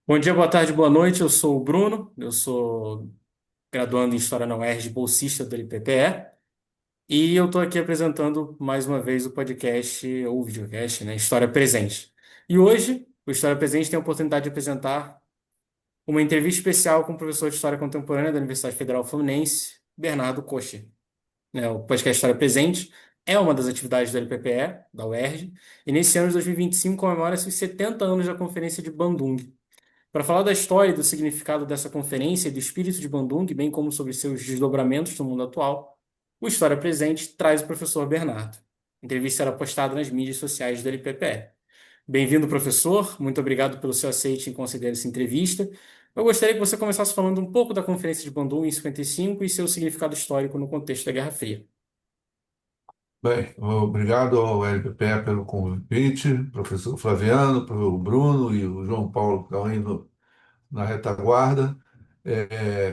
Bom dia, boa tarde, boa noite. Eu sou o Bruno, eu sou graduando em História na UERJ, bolsista do LPPE, e eu estou aqui apresentando mais uma vez o podcast, ou o videocast, né, História Presente. E hoje, o História Presente tem a oportunidade de apresentar uma entrevista especial com o professor de História Contemporânea da Universidade Federal Fluminense, Bernardo Kocher. O podcast História Presente é uma das atividades do LPPE, da UERJ, e nesse ano de 2025 comemora-se os 70 anos da Conferência de Bandung. Para falar da história e do significado dessa conferência e do espírito de Bandung, bem como sobre seus desdobramentos no mundo atual, o História Presente traz o professor Bernardo. A entrevista será postada nas mídias sociais do LPPE. Bem-vindo, professor. Muito obrigado pelo seu aceite em conceder essa entrevista. Eu gostaria que você começasse falando um pouco da Conferência de Bandung em 55 e seu significado histórico no contexto da Guerra Fria. Bem, obrigado ao LPPE pelo convite, professor Flaviano, para o Bruno e o João Paulo que estão indo na retaguarda.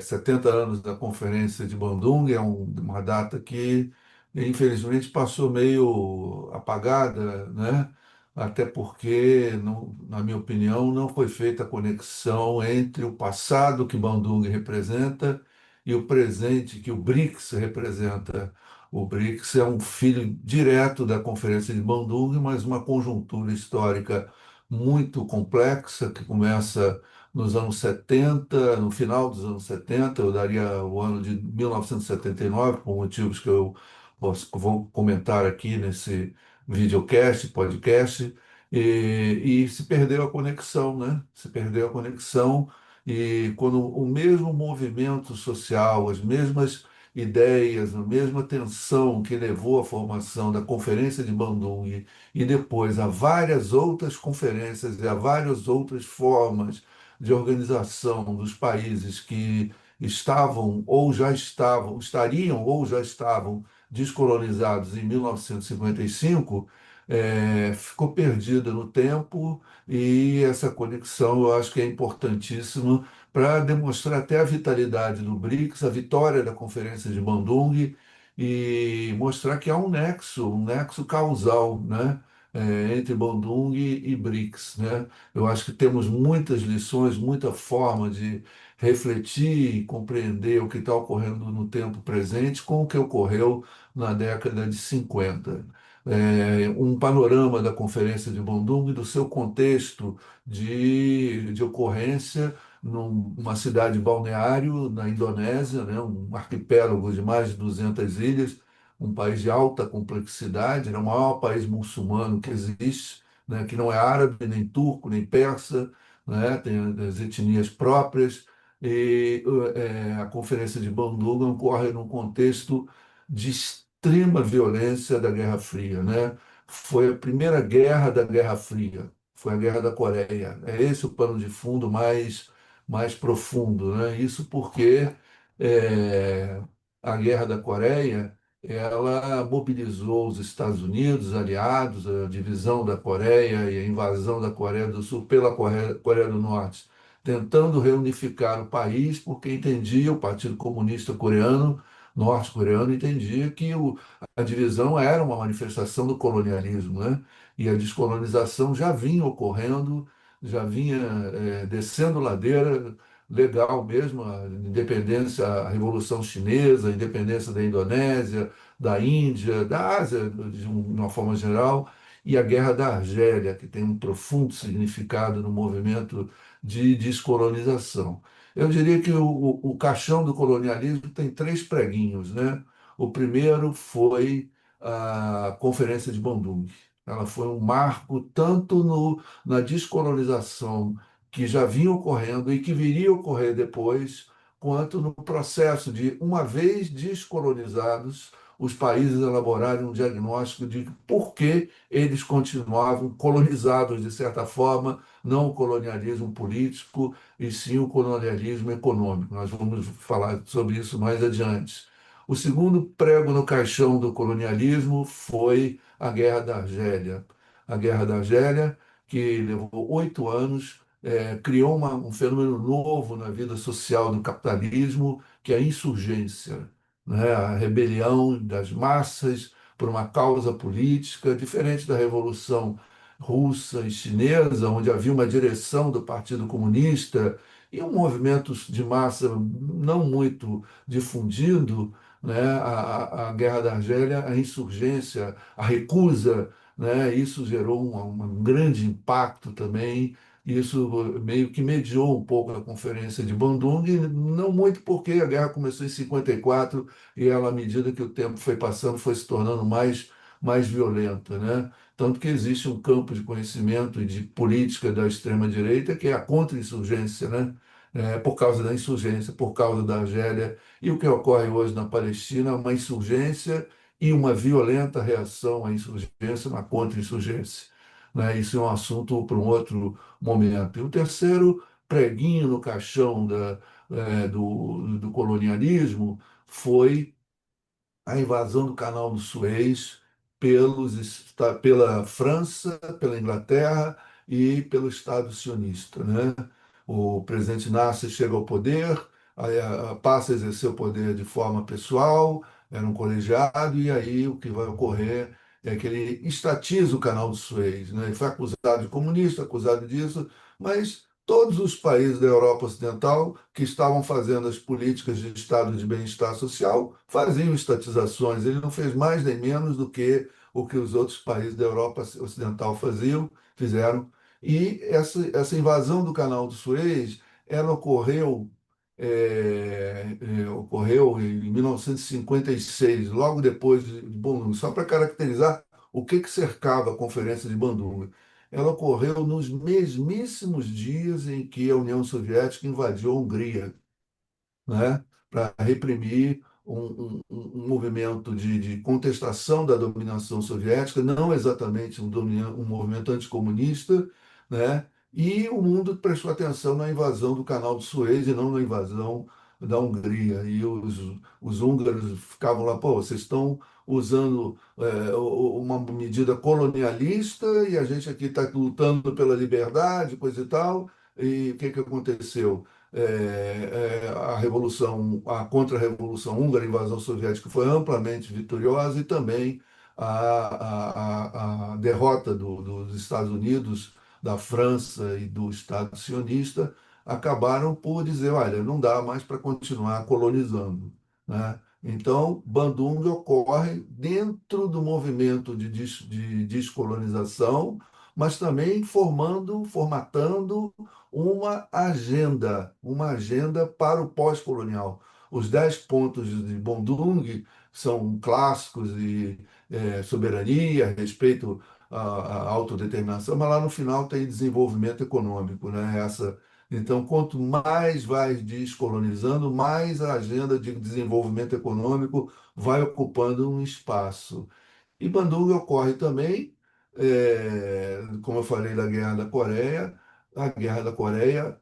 70 anos da Conferência de Bandung é uma data que, infelizmente, passou meio apagada, né? Até porque, na minha opinião, não foi feita a conexão entre o passado que Bandung representa e o presente que o BRICS representa. O BRICS é um filho direto da Conferência de Bandung, mas uma conjuntura histórica muito complexa que começa nos anos 70, no final dos anos 70, eu daria o ano de 1979, por motivos que vou comentar aqui nesse videocast, podcast, e se perdeu a conexão, né? Se perdeu a conexão, e quando o mesmo movimento social, as mesmas ideias, a mesma tensão que levou à formação da Conferência de Bandung e depois a várias outras conferências e a várias outras formas de organização dos países que estavam ou já estavam, estariam ou já estavam descolonizados em 1955, ficou perdida no tempo, e essa conexão eu acho que é importantíssima para demonstrar até a vitalidade do BRICS, a vitória da Conferência de Bandung, e mostrar que há um nexo causal, né, entre Bandung e BRICS, né? Eu acho que temos muitas lições, muita forma de refletir e compreender o que está ocorrendo no tempo presente com o que ocorreu na década de 50. Um panorama da Conferência de Bandung, do seu contexto de ocorrência numa cidade balneário na Indonésia, né, um arquipélago de mais de 200 ilhas, um país de alta complexidade, é o maior país muçulmano que existe, né, que não é árabe, nem turco, nem persa, né, tem as etnias próprias, e a Conferência de Bandung ocorre num contexto de extrema violência da Guerra Fria, né? Foi a primeira guerra da Guerra Fria, foi a Guerra da Coreia. É esse o pano de fundo mais profundo, né? Isso porque é, a Guerra da Coreia ela mobilizou os Estados Unidos, aliados, a divisão da Coreia e a invasão da Coreia do Sul pela Coreia do Norte, tentando reunificar o país, porque entendia, o Partido Comunista Coreano, norte-coreano, entendia que a divisão era uma manifestação do colonialismo, né? E a descolonização já vinha ocorrendo, já vinha descendo ladeira legal mesmo, a independência, a Revolução Chinesa, a independência da Indonésia, da Índia, da Ásia, de uma forma geral, e a Guerra da Argélia, que tem um profundo significado no movimento de descolonização. Eu diria que o caixão do colonialismo tem três preguinhos, né? O primeiro foi a Conferência de Bandung. Ela foi um marco tanto na descolonização que já vinha ocorrendo e que viria a ocorrer depois, quanto no processo de, uma vez descolonizados, os países elaborarem um diagnóstico de por que eles continuavam colonizados, de certa forma, não o colonialismo político, e sim o colonialismo econômico. Nós vamos falar sobre isso mais adiante. O segundo prego no caixão do colonialismo foi a Guerra da Argélia. A Guerra da Argélia, que levou 8 anos, criou um fenômeno novo na vida social do capitalismo, que é a insurgência, né? A rebelião das massas por uma causa política, diferente da Revolução russa e chinesa, onde havia uma direção do Partido Comunista e um movimento de massa não muito difundido, né, a Guerra da Argélia, a insurgência, a recusa, né, isso gerou um grande impacto também. Isso meio que mediou um pouco a Conferência de Bandung, não muito porque a guerra começou em 54 e ela, à medida que o tempo foi passando, foi se tornando mais violenta, né? Tanto que existe um campo de conhecimento e de política da extrema-direita que é a contra-insurgência, né? Por causa da insurgência, por causa da Argélia. E o que ocorre hoje na Palestina é uma insurgência e uma violenta reação à insurgência, uma contra-insurgência. Né? Isso é um assunto para um outro momento. E o terceiro preguinho no caixão do colonialismo foi a invasão do Canal do Suez pela França, pela Inglaterra e pelo Estado sionista, né? O presidente Nasser chega ao poder, aí, passa a exercer o poder de forma pessoal, era um colegiado, e aí o que vai ocorrer é que ele estatiza o Canal do Suez, né? Ele foi acusado de comunista, acusado disso, mas todos os países da Europa Ocidental que estavam fazendo as políticas de estado de bem-estar social faziam estatizações. Ele não fez mais nem menos do que o que os outros países da Europa Ocidental fizeram. E essa invasão do Canal do Suez, ela ocorreu em 1956, logo depois de Bandung, só para caracterizar o que cercava a Conferência de Bandung. Ela ocorreu nos mesmíssimos dias em que a União Soviética invadiu a Hungria, né, para reprimir um movimento de contestação da dominação soviética, não exatamente um movimento anticomunista, né, e o mundo prestou atenção na invasão do Canal do Suez e não na invasão da Hungria. E os húngaros ficavam lá, pô, vocês estão usando uma medida colonialista e a gente aqui está lutando pela liberdade, coisa e tal. E o que que aconteceu? A contra-revolução húngara, a invasão soviética, foi amplamente vitoriosa e também a derrota dos Estados Unidos, da França e do Estado sionista acabaram por dizer, olha, não dá mais para continuar colonizando, né? Então, Bandung ocorre dentro do movimento de descolonização, mas também formatando uma agenda para o pós-colonial. Os 10 pontos de Bandung são clássicos e soberania, respeito à autodeterminação, mas lá no final tem desenvolvimento econômico, né? Então, quanto mais vai descolonizando, mais a agenda de desenvolvimento econômico vai ocupando um espaço. E Bandung ocorre também, como eu falei da Guerra da Coreia, a Guerra da Coreia,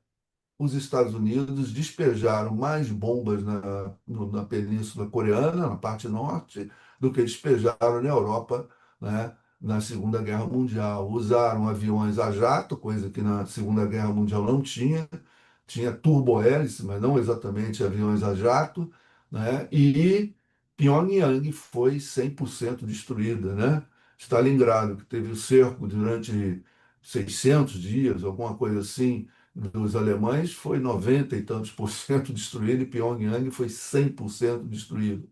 os Estados Unidos despejaram mais bombas na Península Coreana, na parte norte, do que despejaram na Europa, né, na Segunda Guerra Mundial. Usaram aviões a jato, coisa que na Segunda Guerra Mundial não tinha turbohélice, mas não exatamente aviões a jato, né? E Pyongyang foi 100% destruída, né? Stalingrado, que teve o cerco durante 600 dias, alguma coisa assim, dos alemães, foi 90 e tantos por cento destruído e Pyongyang foi 100% destruído.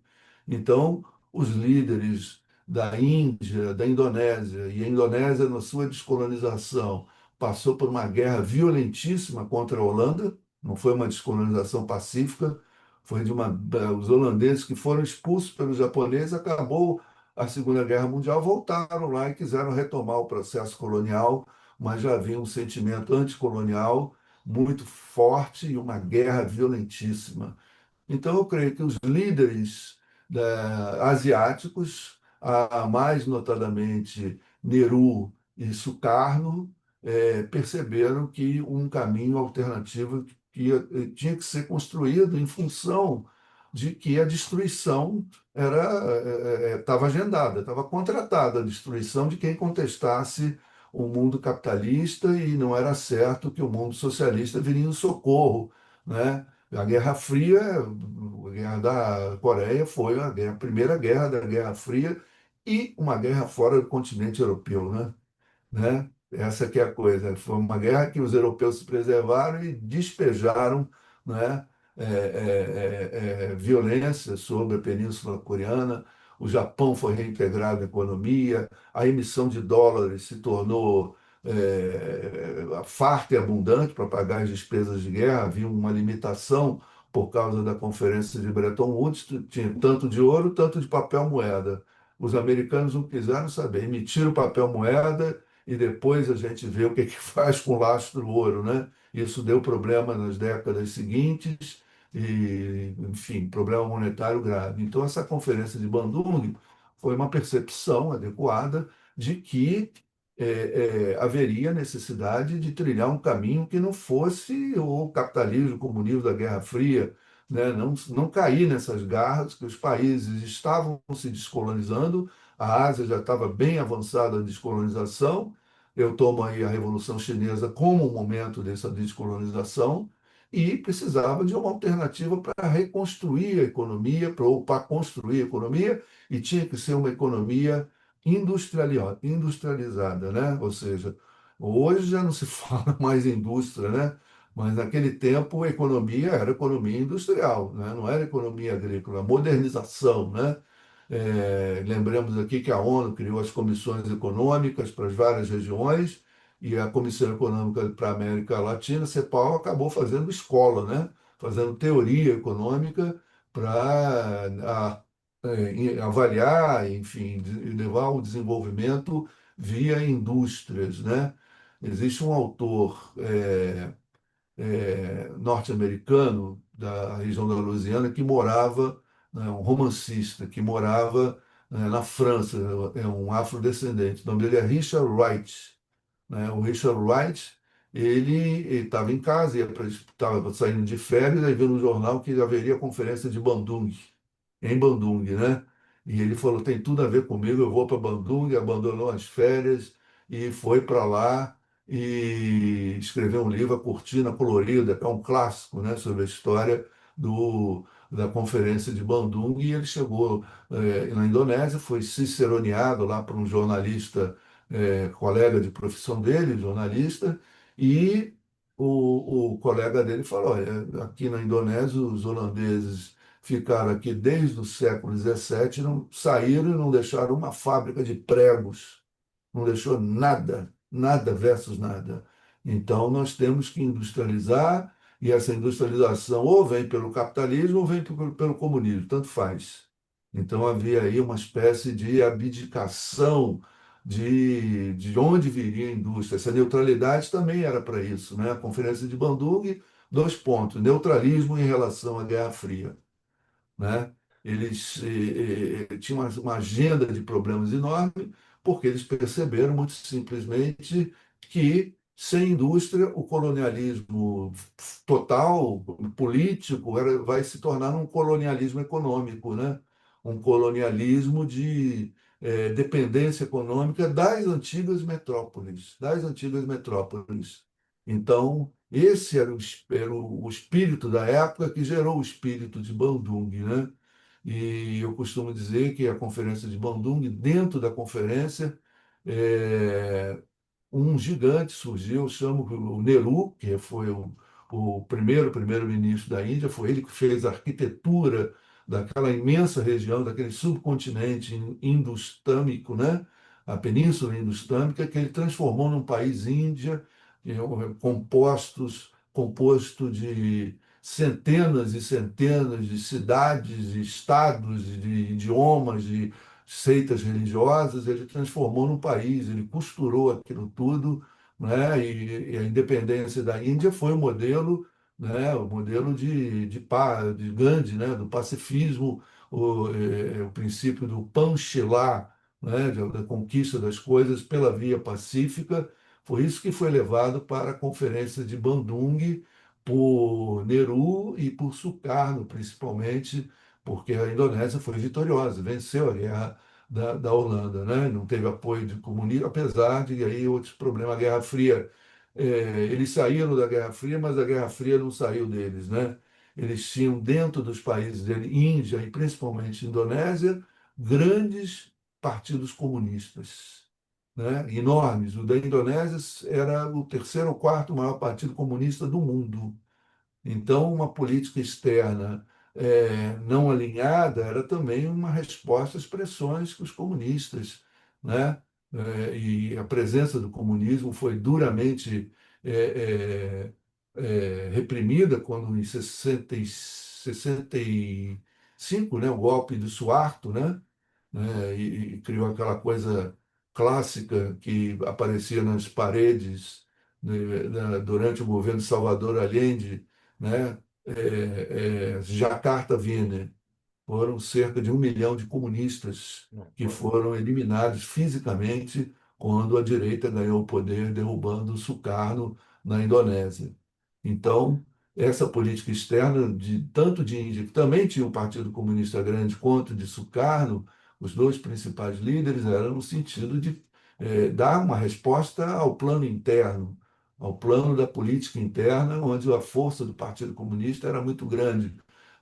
Então, os líderes da Índia, da Indonésia, e a Indonésia, na sua descolonização, passou por uma guerra violentíssima contra a Holanda, não foi uma descolonização pacífica, foi os holandeses que foram expulsos pelos japoneses, acabou a Segunda Guerra Mundial, voltaram lá e quiseram retomar o processo colonial, mas já havia um sentimento anticolonial muito forte e uma guerra violentíssima. Então, eu creio que os líderes asiáticos, mais notadamente Nehru e Sukarno, perceberam que um caminho alternativo tinha que ser construído em função de que a destruição estava agendada, estava contratada a destruição de quem contestasse o mundo capitalista e não era certo que o mundo socialista viria em socorro, né? A Guerra Fria, a Guerra da Coreia foi a primeira guerra da Guerra Fria e uma guerra fora do continente europeu, né? né? Essa que é a coisa. Foi uma guerra que os europeus se preservaram e despejaram, né, violência sobre a Península Coreana. O Japão foi reintegrado à economia, a emissão de dólares se tornou farta e abundante para pagar as despesas de guerra. Havia uma limitação por causa da Conferência de Bretton Woods, tinha tanto de ouro, tanto de papel moeda. Os americanos não quiseram saber, emitiram papel moeda e depois a gente vê o que que faz com o lastro ouro, né? Isso deu problema nas décadas seguintes e, enfim, problema monetário grave. Então, essa conferência de Bandung foi uma percepção adequada de que haveria necessidade de trilhar um caminho que não fosse o capitalismo, o comunismo da Guerra Fria, né? Não cair nessas garras que os países estavam se descolonizando, a Ásia já estava bem avançada na descolonização. Eu tomo aí a Revolução Chinesa como um momento dessa descolonização e precisava de uma alternativa para reconstruir a economia, ou para construir a economia, e tinha que ser uma economia industrializada, né? Ou seja, hoje já não se fala mais em indústria, né? Mas naquele tempo a economia era economia industrial, né? Não era economia agrícola, modernização, né? Lembramos aqui que a ONU criou as comissões econômicas para as várias regiões e a Comissão Econômica para a América Latina, CEPAL, acabou fazendo escola, né? Fazendo teoria econômica para avaliar, enfim, levar o desenvolvimento via indústrias, né? Existe um autor norte-americano da região da Louisiana que morava, né, um romancista que morava, na França, é um afrodescendente. O nome dele é Richard Wright, né? O Richard Wright, ele estava em casa, estava saindo de férias, aí viu no jornal que haveria conferência de Bandung, em Bandung, né? E ele falou, tem tudo a ver comigo, eu vou para Bandung, abandonou as férias e foi para lá e escreveu um livro, A Cortina Colorida, que é um clássico, né, sobre a história da Conferência de Bandung, e ele chegou na Indonésia, foi ciceroneado lá por um jornalista, colega de profissão dele, jornalista, e o colega dele falou, olha, aqui na Indonésia os holandeses ficaram aqui desde o século XVII, não saíram e não deixaram uma fábrica de pregos, não deixou nada, nada versus nada. Então nós temos que industrializar, e essa industrialização ou vem pelo capitalismo ou vem pelo comunismo, tanto faz. Então havia aí uma espécie de abdicação de onde viria a indústria. Essa neutralidade também era para isso, né? A Conferência de Bandung, dois pontos: neutralismo em relação à Guerra Fria, né? Eles tinham uma agenda de problemas enorme, porque eles perceberam muito simplesmente que sem indústria o colonialismo total, político, vai se tornar um colonialismo econômico, né? Um colonialismo de dependência econômica das antigas metrópoles, das antigas metrópoles. Então, esse era o espírito da época que gerou o espírito de Bandung, né? E eu costumo dizer que a conferência de Bandung, dentro da conferência, é, um gigante surgiu, eu chamo o Nehru, que foi o primeiro-ministro da Índia, foi ele que fez a arquitetura daquela imensa região, daquele subcontinente indostâmico, né? A Península Indostâmica, que ele transformou num país Índia, composto de centenas e centenas de cidades, de estados, de idiomas, de seitas religiosas, ele transformou num país, ele costurou aquilo tudo, né? E a independência da Índia foi o modelo, né? O modelo de Gandhi, né? Do pacifismo, o princípio do Panchila, né? Da conquista das coisas pela via pacífica. Foi isso que foi levado para a Conferência de Bandung por Nehru e por Sukarno, principalmente, porque a Indonésia foi vitoriosa, venceu a guerra da Holanda, né? Não teve apoio de comunismo, apesar de aí outros problemas, a Guerra Fria. Eles saíram da Guerra Fria, mas a Guerra Fria não saiu deles, né? Eles tinham dentro dos países dele, Índia e principalmente Indonésia, grandes partidos comunistas. né, enormes. O da Indonésia era o terceiro ou quarto maior partido comunista do mundo. Então, uma política externa não alinhada era também uma resposta às pressões que os comunistas, né? E a presença do comunismo foi duramente reprimida quando, em 65, né, o golpe do Suharto, né, e criou aquela coisa clássica que aparecia nas paredes, né, durante o governo de Salvador Allende, né, Jakarta Wiener. Foram cerca de 1 milhão de comunistas que foram eliminados fisicamente quando a direita ganhou o poder, derrubando o Sukarno na Indonésia. Então, essa política externa, tanto de Índia, que também tinha um Partido Comunista grande, quanto de Sukarno, os dois principais líderes, era no sentido de dar uma resposta ao plano interno, ao plano da política interna, onde a força do Partido Comunista era muito grande.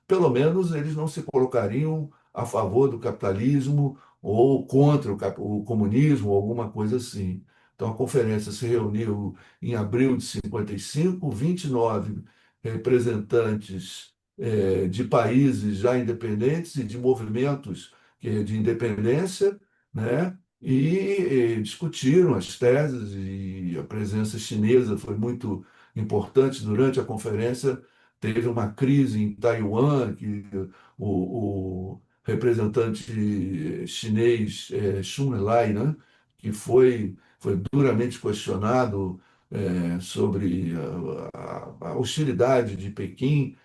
Pelo menos eles não se colocariam a favor do capitalismo ou contra o comunismo, ou alguma coisa assim. Então a conferência se reuniu em abril de 55, 29 representantes de países já independentes e de movimentos de independência, né? E discutiram as teses, e a presença chinesa foi muito importante durante a conferência. Teve uma crise em Taiwan, que o representante chinês, Xu Enlai, né, que foi duramente questionado sobre a hostilidade de Pequim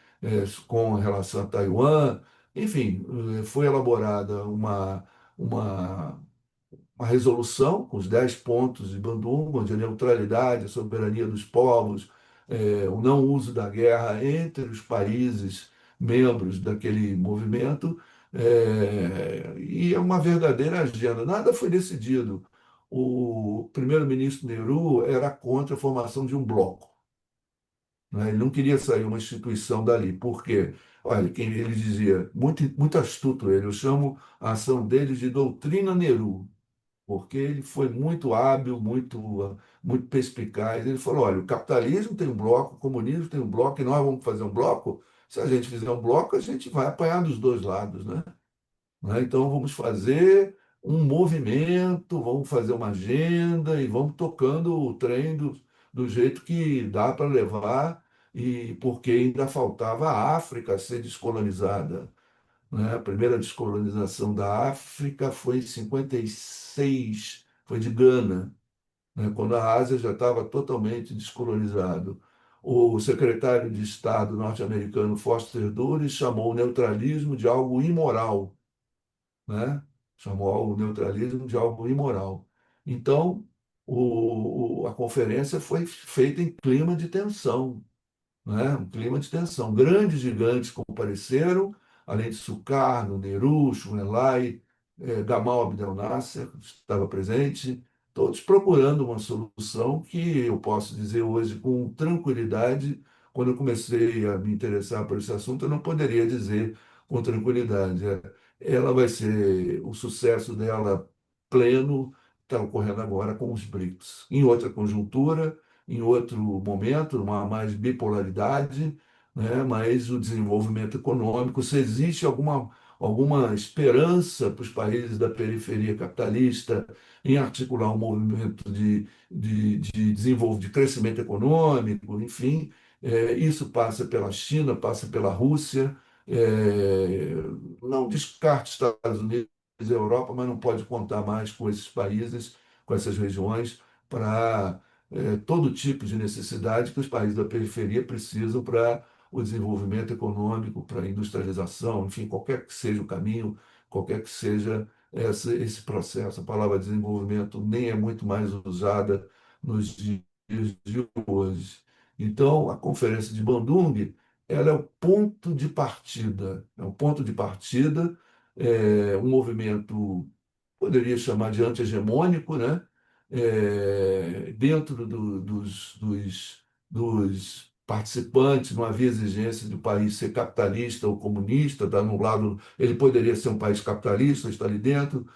com relação a Taiwan. Enfim, foi elaborada uma uma resolução com os 10 pontos de Bandung, onde a neutralidade, a soberania dos povos, o não uso da guerra entre os países membros daquele movimento, e é uma verdadeira agenda. Nada foi decidido. O primeiro-ministro Nehru era contra a formação de um bloco, né? Ele não queria sair uma instituição dali. Por quê? Olha, quem ele dizia, muito, muito astuto ele, eu chamo a ação dele de doutrina Nehru, porque ele foi muito hábil, muito perspicaz. Ele falou: olha, o capitalismo tem um bloco, o comunismo tem um bloco, e nós vamos fazer um bloco. Se a gente fizer um bloco, a gente vai apanhar dos dois lados, né? Então vamos fazer um movimento, vamos fazer uma agenda e vamos tocando o trem do jeito que dá para levar, e porque ainda faltava a África ser descolonizada, né? A primeira descolonização da África foi em 56, foi de Gana, né? Quando a Ásia já estava totalmente descolonizado. O secretário de Estado norte-americano Foster Dulles chamou o neutralismo de algo imoral, né? Chamou o neutralismo de algo imoral. Então, a conferência foi feita em clima de tensão, né? Um clima de tensão. Grandes gigantes compareceram, além de Sukarno, Nehru, Chou Enlai, Gamal Abdel Nasser estava presente, todos procurando uma solução que eu posso dizer hoje com tranquilidade. Quando eu comecei a me interessar por esse assunto, eu não poderia dizer com tranquilidade. Ela vai ser o sucesso dela pleno, está ocorrendo agora com os BRICS. Em outra conjuntura, em outro momento, numa mais bipolaridade, né? Mas o desenvolvimento econômico, se existe alguma esperança para os países da periferia capitalista em articular um movimento de desenvolvimento, de crescimento econômico, enfim, isso passa pela China, passa pela Rússia, é, não descarte Estados Unidos e Europa, mas não pode contar mais com esses países, com essas regiões, para todo tipo de necessidade que os países da periferia precisam para o desenvolvimento econômico, para a industrialização, enfim, qualquer que seja o caminho, qualquer que seja esse processo. A palavra desenvolvimento nem é muito mais usada nos dias de hoje. Então, a Conferência de Bandung, ela é o ponto de partida, é um ponto de partida, um movimento, poderia chamar de anti-hegemônico, né? Dentro dos participantes, não havia exigência do país ser capitalista ou comunista, estar no lado, ele poderia ser um país capitalista, estar ali dentro.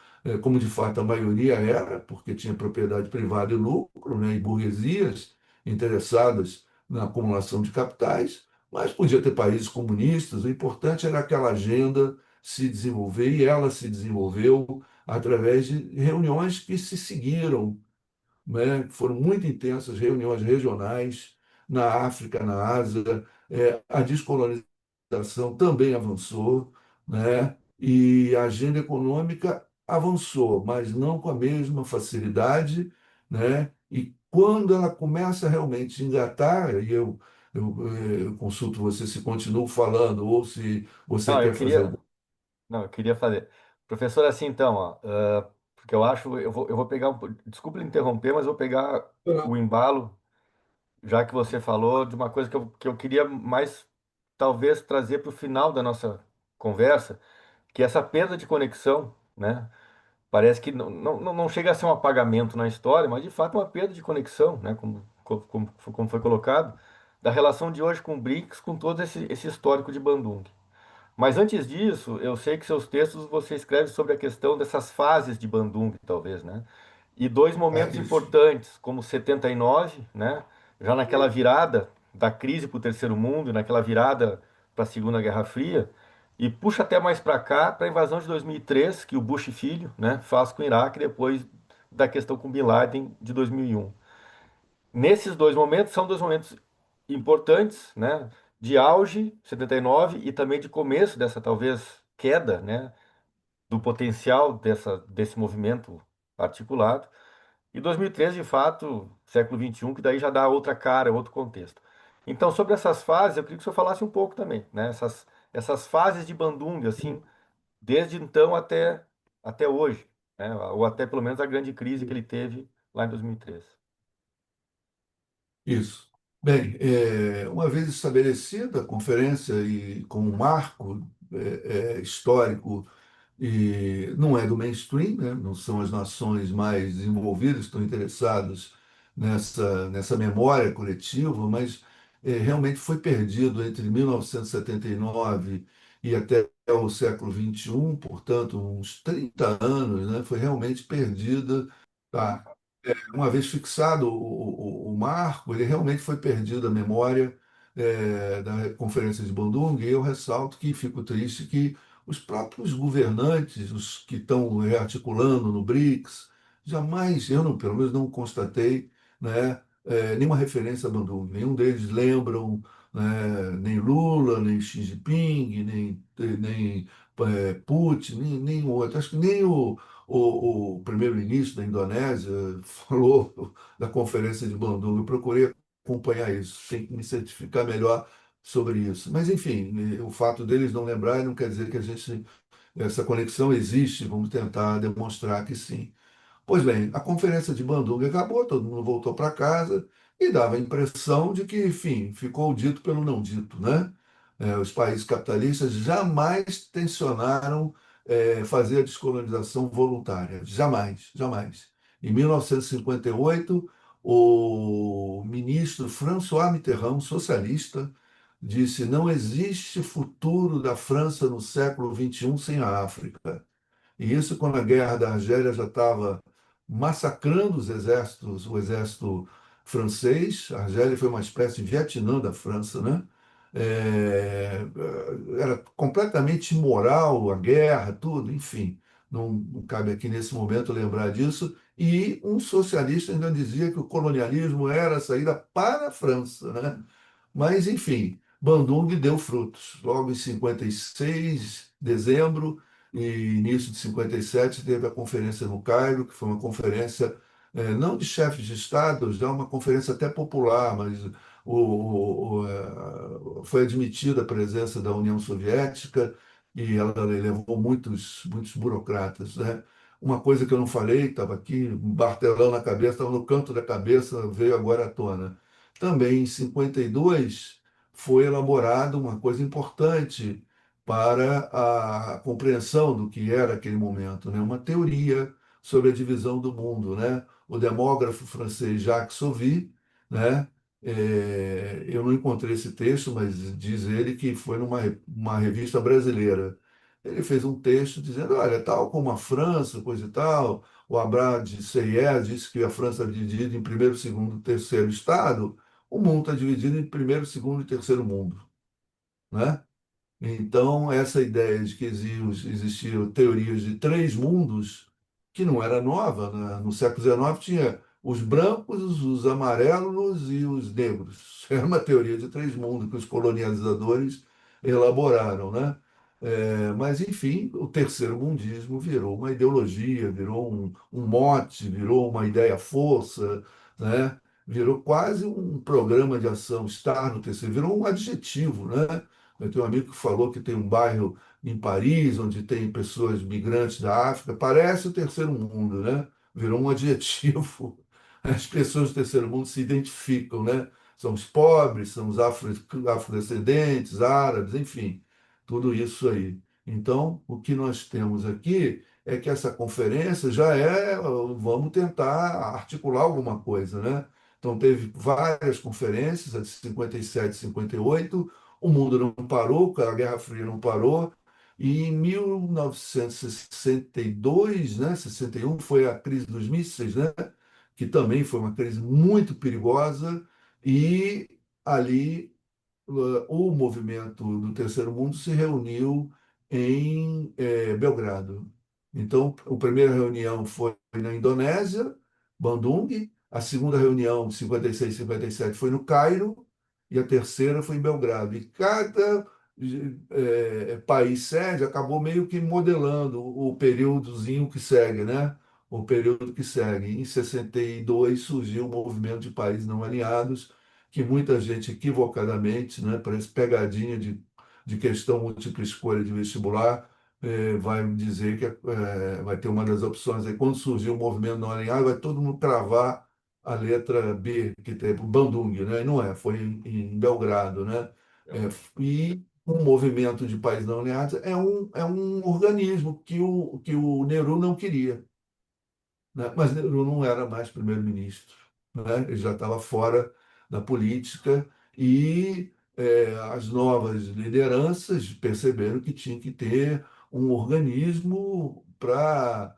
como de fato a maioria era, porque tinha propriedade privada e lucro, né, e burguesias interessadas na acumulação de capitais, mas podia ter países comunistas. O importante era aquela agenda se desenvolver, e ela se desenvolveu através de reuniões que se seguiram, né? Foram muito intensas, reuniões regionais na África, na Ásia. A descolonização também avançou, né? E a agenda econômica avançou, mas não com a mesma facilidade, né? E quando ela começa realmente a engatar, eu consulto você se continua falando ou se você Não, eu quer fazer queria, alguma não, eu queria fazer. Professor, assim então, ó, porque eu acho, eu vou pegar desculpa lhe interromper, mas eu vou pegar o coisa. embalo, já que você falou de uma coisa que eu queria mais, talvez, trazer para o final da nossa conversa, que é essa perda de conexão, né? Parece que não chega a ser um apagamento na história, mas de fato é uma perda de conexão, né? Como foi colocado, da relação de hoje com o BRICS, com todo esse histórico de Bandung. Mas antes disso, eu sei que seus textos você escreve sobre a questão dessas fases de Bandung, talvez, né? E dois momentos Isso. importantes, como 79, né? Já naquela virada da crise para o terceiro mundo, naquela virada para a Segunda Guerra Fria, e puxa até mais para cá, para a invasão de 2003, que o Bush filho, né, faz com o Iraque, depois da questão com Bin Laden de 2001. Nesses dois momentos, são dois momentos importantes, né, de auge, 79, e também de começo dessa, talvez, queda, né, do potencial desse movimento articulado. E 2013, de fato, século XXI, que daí já dá outra cara, outro contexto. Então, sobre essas fases, eu queria que o senhor falasse um pouco também, né? Essas fases de Bandung, assim, desde então até hoje, né? Ou até pelo menos a grande crise que ele teve lá em 2013. Isso. Bem, uma vez estabelecida a conferência e com um marco histórico, e não é do mainstream, né? Não são as nações mais desenvolvidas que estão interessadas nessa memória coletiva, mas realmente foi perdido entre 1979 e até o século XXI, portanto, uns 30 anos, né? Foi realmente perdida. Tá? Uma vez fixado o marco, ele realmente foi perdido a memória da Conferência de Bandung, e eu ressalto que fico triste que os próprios governantes, os que estão rearticulando no BRICS, jamais, eu não, pelo menos não constatei, né, nenhuma referência a Bandung. Nenhum deles lembram, né, nem Lula, nem Xi Jinping, nem Putin, nem outro. Acho que nem o primeiro-ministro da Indonésia falou da conferência de Bandung. Eu procurei acompanhar isso, tem que me certificar melhor sobre isso. Mas, enfim, o fato deles não lembrarem não quer dizer que essa conexão existe, vamos tentar demonstrar que sim. Pois bem, a conferência de Bandung acabou, todo mundo voltou para casa e dava a impressão de que, enfim, ficou o dito pelo não dito, né? Os países capitalistas jamais tensionaram fazer a descolonização voluntária, jamais, jamais. Em 1958, o ministro François Mitterrand, socialista, disse: não existe futuro da França no século XXI sem a África. E isso quando a guerra da Argélia já estava massacrando os exércitos, o exército francês. A Argélia foi uma espécie de Vietnã da França, né? Era completamente imoral a guerra, tudo, enfim. Não cabe aqui nesse momento lembrar disso. E um socialista ainda dizia que o colonialismo era a saída para a França, né? Mas, enfim, Bandung deu frutos. Logo em 56, dezembro, e início de 57, teve a conferência no Cairo, que foi uma conferência não de chefes de Estado, já uma conferência até popular, mas foi admitida a presença da União Soviética e ela levou muitos burocratas, né? Uma coisa que eu não falei, estava aqui, um martelão na cabeça, estava no canto da cabeça, veio agora à tona. Também em 52 foi elaborada uma coisa importante para a compreensão do que era aquele momento, né? Uma teoria sobre a divisão do mundo, né? O demógrafo francês Jacques Sauvé, né? Eu não encontrei esse texto, mas diz ele que foi numa uma revista brasileira. ele fez um texto dizendo, olha, tal como a França, coisa e tal, o Abraham de Sieyès disse que a França está dividida em primeiro, segundo, terceiro estado, o mundo está dividido em primeiro, segundo e terceiro mundo, né? Então, essa ideia de que existiam teorias de três mundos, que não era nova, né? No século XIX tinha os brancos, os amarelos e os negros. Era uma teoria de três mundos que os colonizadores elaboraram, né? Mas, enfim, o terceiro mundismo virou uma ideologia, virou um mote, virou uma ideia-força, né? Virou quase um programa de ação, estar no terceiro, virou um adjetivo, né? Eu tenho um amigo que falou que tem um bairro em Paris onde tem pessoas migrantes da África. Parece o terceiro mundo, né? Virou um adjetivo. As pessoas do terceiro mundo se identificam, né? São os pobres, são os afrodescendentes, árabes, enfim, tudo isso aí. Então, o que nós temos aqui é que essa conferência já é, vamos tentar articular alguma coisa, né? Então, teve várias conferências, a de 57, 58, o mundo não parou, a Guerra Fria não parou, e em 1962, né, 61, foi a crise dos mísseis, né, que também foi uma crise muito perigosa, e ali o movimento do Terceiro Mundo se reuniu em Belgrado. Então, a primeira reunião foi na Indonésia, Bandung, a segunda reunião, 56 e 57, foi no Cairo, e a terceira foi em Belgrado. E cada país sede acabou meio que modelando o períodozinho que segue, né? O período que segue. Em 62 surgiu o movimento de países não alinhados, que muita gente equivocadamente, né, parece pegadinha de questão múltipla escolha de vestibular, vai dizer que vai ter uma das opções aí, quando surgir o movimento não alinhado, vai todo mundo cravar a letra B, que tem Bandung, né? E não é, foi em Belgrado, né? É, e um movimento de países não alinhados é um organismo que o Nehru não queria, né? Mas Nehru não era mais primeiro-ministro, né? Ele já estava fora da política e as novas lideranças perceberam que tinha que ter um organismo para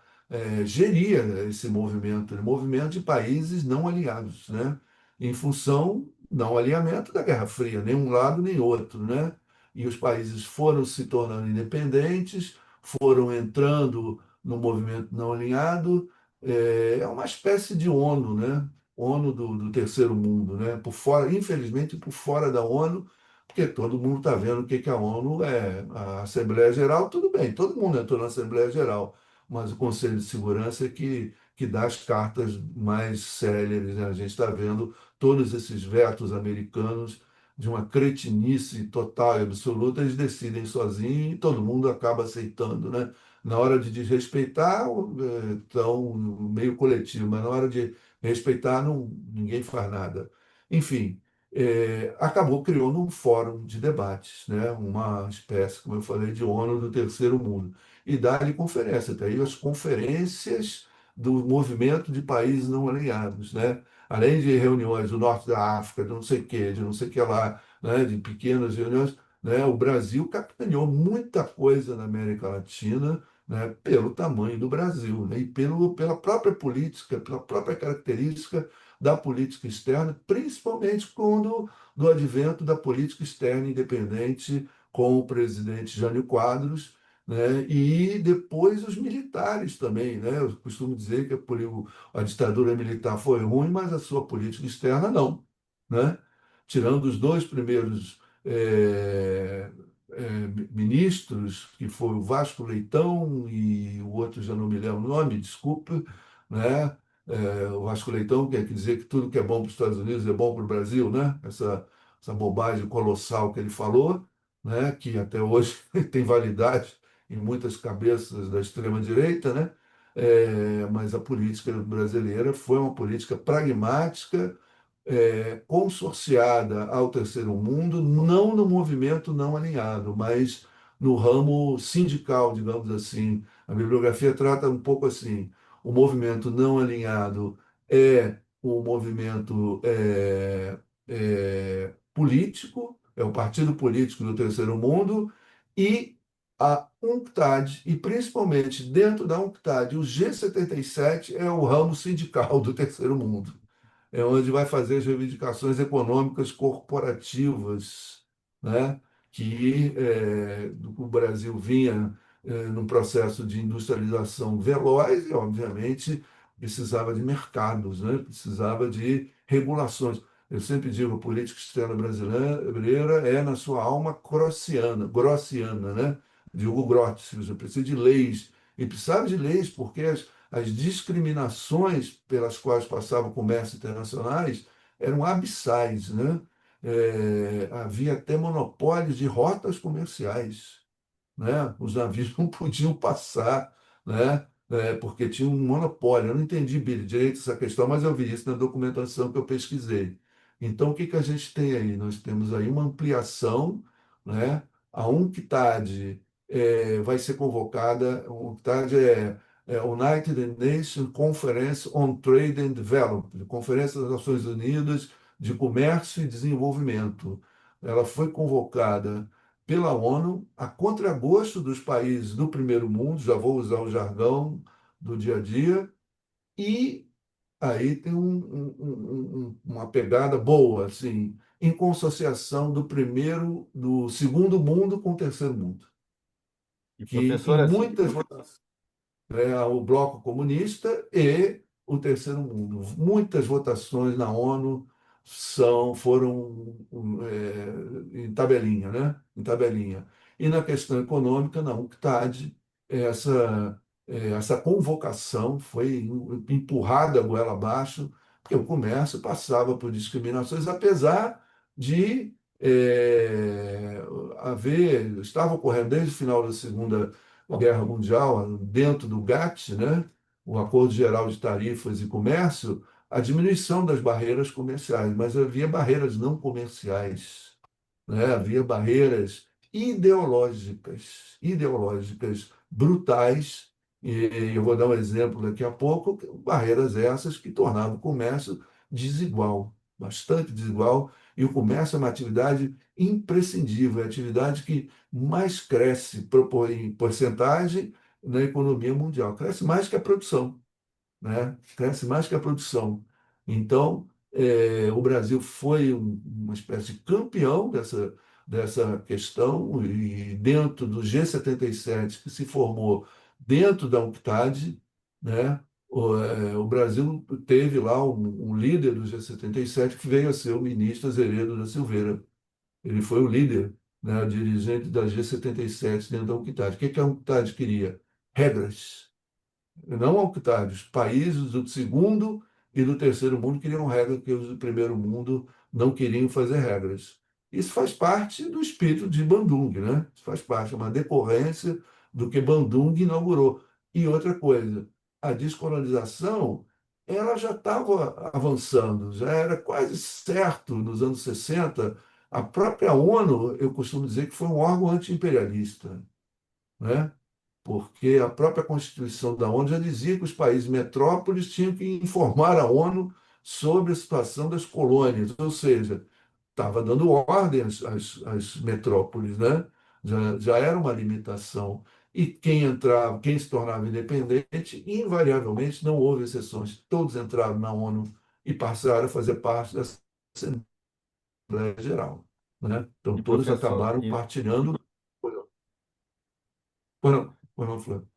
gerir esse movimento, né? Movimento de países não alinhados, né? Em função não alinhamento da Guerra Fria, nem um lado nem outro, né? E os países foram se tornando independentes, foram entrando no movimento não alinhado, é uma espécie de ONU, né? ONU do terceiro mundo, né? Por fora, infelizmente, por fora da ONU, porque todo mundo está vendo o que a ONU é. A Assembleia Geral, tudo bem, todo mundo entrou na Assembleia Geral, mas o Conselho de Segurança é que dá as cartas mais céleres, né? A gente está vendo todos esses vetos americanos de uma cretinice total e absoluta, eles decidem sozinhos e todo mundo acaba aceitando, né? Na hora de desrespeitar, estão meio coletivo, mas na hora de respeitar, não, ninguém faz nada. Enfim, acabou criando um fórum de debates, né? Uma espécie, como eu falei, de ONU do terceiro mundo. E dá-lhe conferência, até aí as conferências do movimento de países não alinhados, né? Além de reuniões do norte da África, de não sei o quê, de não sei o que lá, né? De pequenas reuniões, né? O Brasil capitaneou muita coisa na América Latina, né, pelo tamanho do Brasil, né, e pela própria política, pela própria característica da política externa, principalmente quando do advento da política externa independente com o presidente Jânio Quadros, né, e depois os militares também, né? Eu costumo dizer que a ditadura militar foi ruim, mas a sua política externa não, né? Tirando os dois primeiros ministros, que foi o Vasco Leitão e o outro já não me lembro o nome, desculpa, né? O Vasco Leitão quer dizer que tudo que é bom para os Estados Unidos é bom para o Brasil, né? Essa bobagem colossal que ele falou, né? Que até hoje tem validade em muitas cabeças da extrema-direita, né? Mas a política brasileira foi uma política pragmática, consorciada ao terceiro mundo, não no movimento não alinhado, mas no ramo sindical, digamos assim. A bibliografia trata um pouco assim: o movimento não alinhado é o movimento político, é o partido político do terceiro mundo, e a UNCTAD, e principalmente dentro da UNCTAD, o G77 é o ramo sindical do terceiro mundo. É onde vai fazer as reivindicações econômicas corporativas, né? Que o Brasil vinha num processo de industrialização veloz e, obviamente, precisava de mercados, né? Precisava de regulações. Eu sempre digo, a política externa brasileira é, na sua alma, grossiana, né? De Hugo Grotius. Você precisa de leis. E precisava de leis porque as discriminações pelas quais passava o comércio internacionais eram abissais, né? Havia até monopólios de rotas comerciais, né? Os navios não podiam passar, né? Porque tinha um monopólio. Eu não entendi direito essa questão, mas eu vi isso na documentação que eu pesquisei. Então, o que que a gente tem aí? Nós temos aí uma ampliação, né? A UNCTAD vai ser convocada, a UNCTAD é United Nations Conference on Trade and Development, Conferência das Nações Unidas de Comércio e Desenvolvimento. Ela foi convocada pela ONU, a contragosto dos países do primeiro mundo, já vou usar o jargão do dia a dia, e aí tem uma pegada boa, assim, em consociação do segundo mundo com o terceiro mundo, E que em professor, assim, muitas o bloco comunista e o terceiro mundo. Muitas votações na ONU foram em tabelinha, né? Em tabelinha. E na questão econômica, na UNCTAD, essa convocação foi empurrada a goela abaixo, porque o comércio passava por discriminações, apesar de estava ocorrendo desde o final da Segunda Guerra Mundial, dentro do GATT, né, o Acordo Geral de Tarifas e Comércio, a diminuição das barreiras comerciais, mas havia barreiras não comerciais, né? Havia barreiras ideológicas brutais, e eu vou dar um exemplo daqui a pouco, barreiras essas que tornavam o comércio desigual, bastante desigual, e o comércio é uma atividade imprescindível, é a atividade que mais cresce em porcentagem na economia mundial, cresce mais que a produção, né? Cresce mais que a produção. Então, o Brasil foi uma espécie de campeão dessa questão, e dentro do G77, que se formou dentro da UNCTAD, né? O Brasil teve lá um líder do G77 que veio a ser o ministro Azeredo da Silveira. Ele foi o líder, né, o dirigente da G77 dentro da UNCTAD. O que que a UNCTAD queria? Regras, não autoritários. Países do segundo e do terceiro mundo queriam regras que os do primeiro mundo não queriam fazer regras. Isso faz parte do espírito de Bandung, né? Isso faz parte, é uma decorrência do que Bandung inaugurou. E outra coisa, a descolonização, ela já estava avançando, já era quase certo nos anos 60. A própria ONU, eu costumo dizer que foi um órgão anti-imperialista, né? Porque a própria Constituição da ONU já dizia que os países metrópoles tinham que informar a ONU sobre a situação das colônias, ou seja, estava dando ordem às metrópoles, né? Já era uma limitação. E quem entrava, quem se tornava independente, invariavelmente não houve exceções. Todos entraram na ONU e passaram a fazer parte da Assembleia Geral, né? Então e todos professor, acabaram partilhando. Foram, Flávio.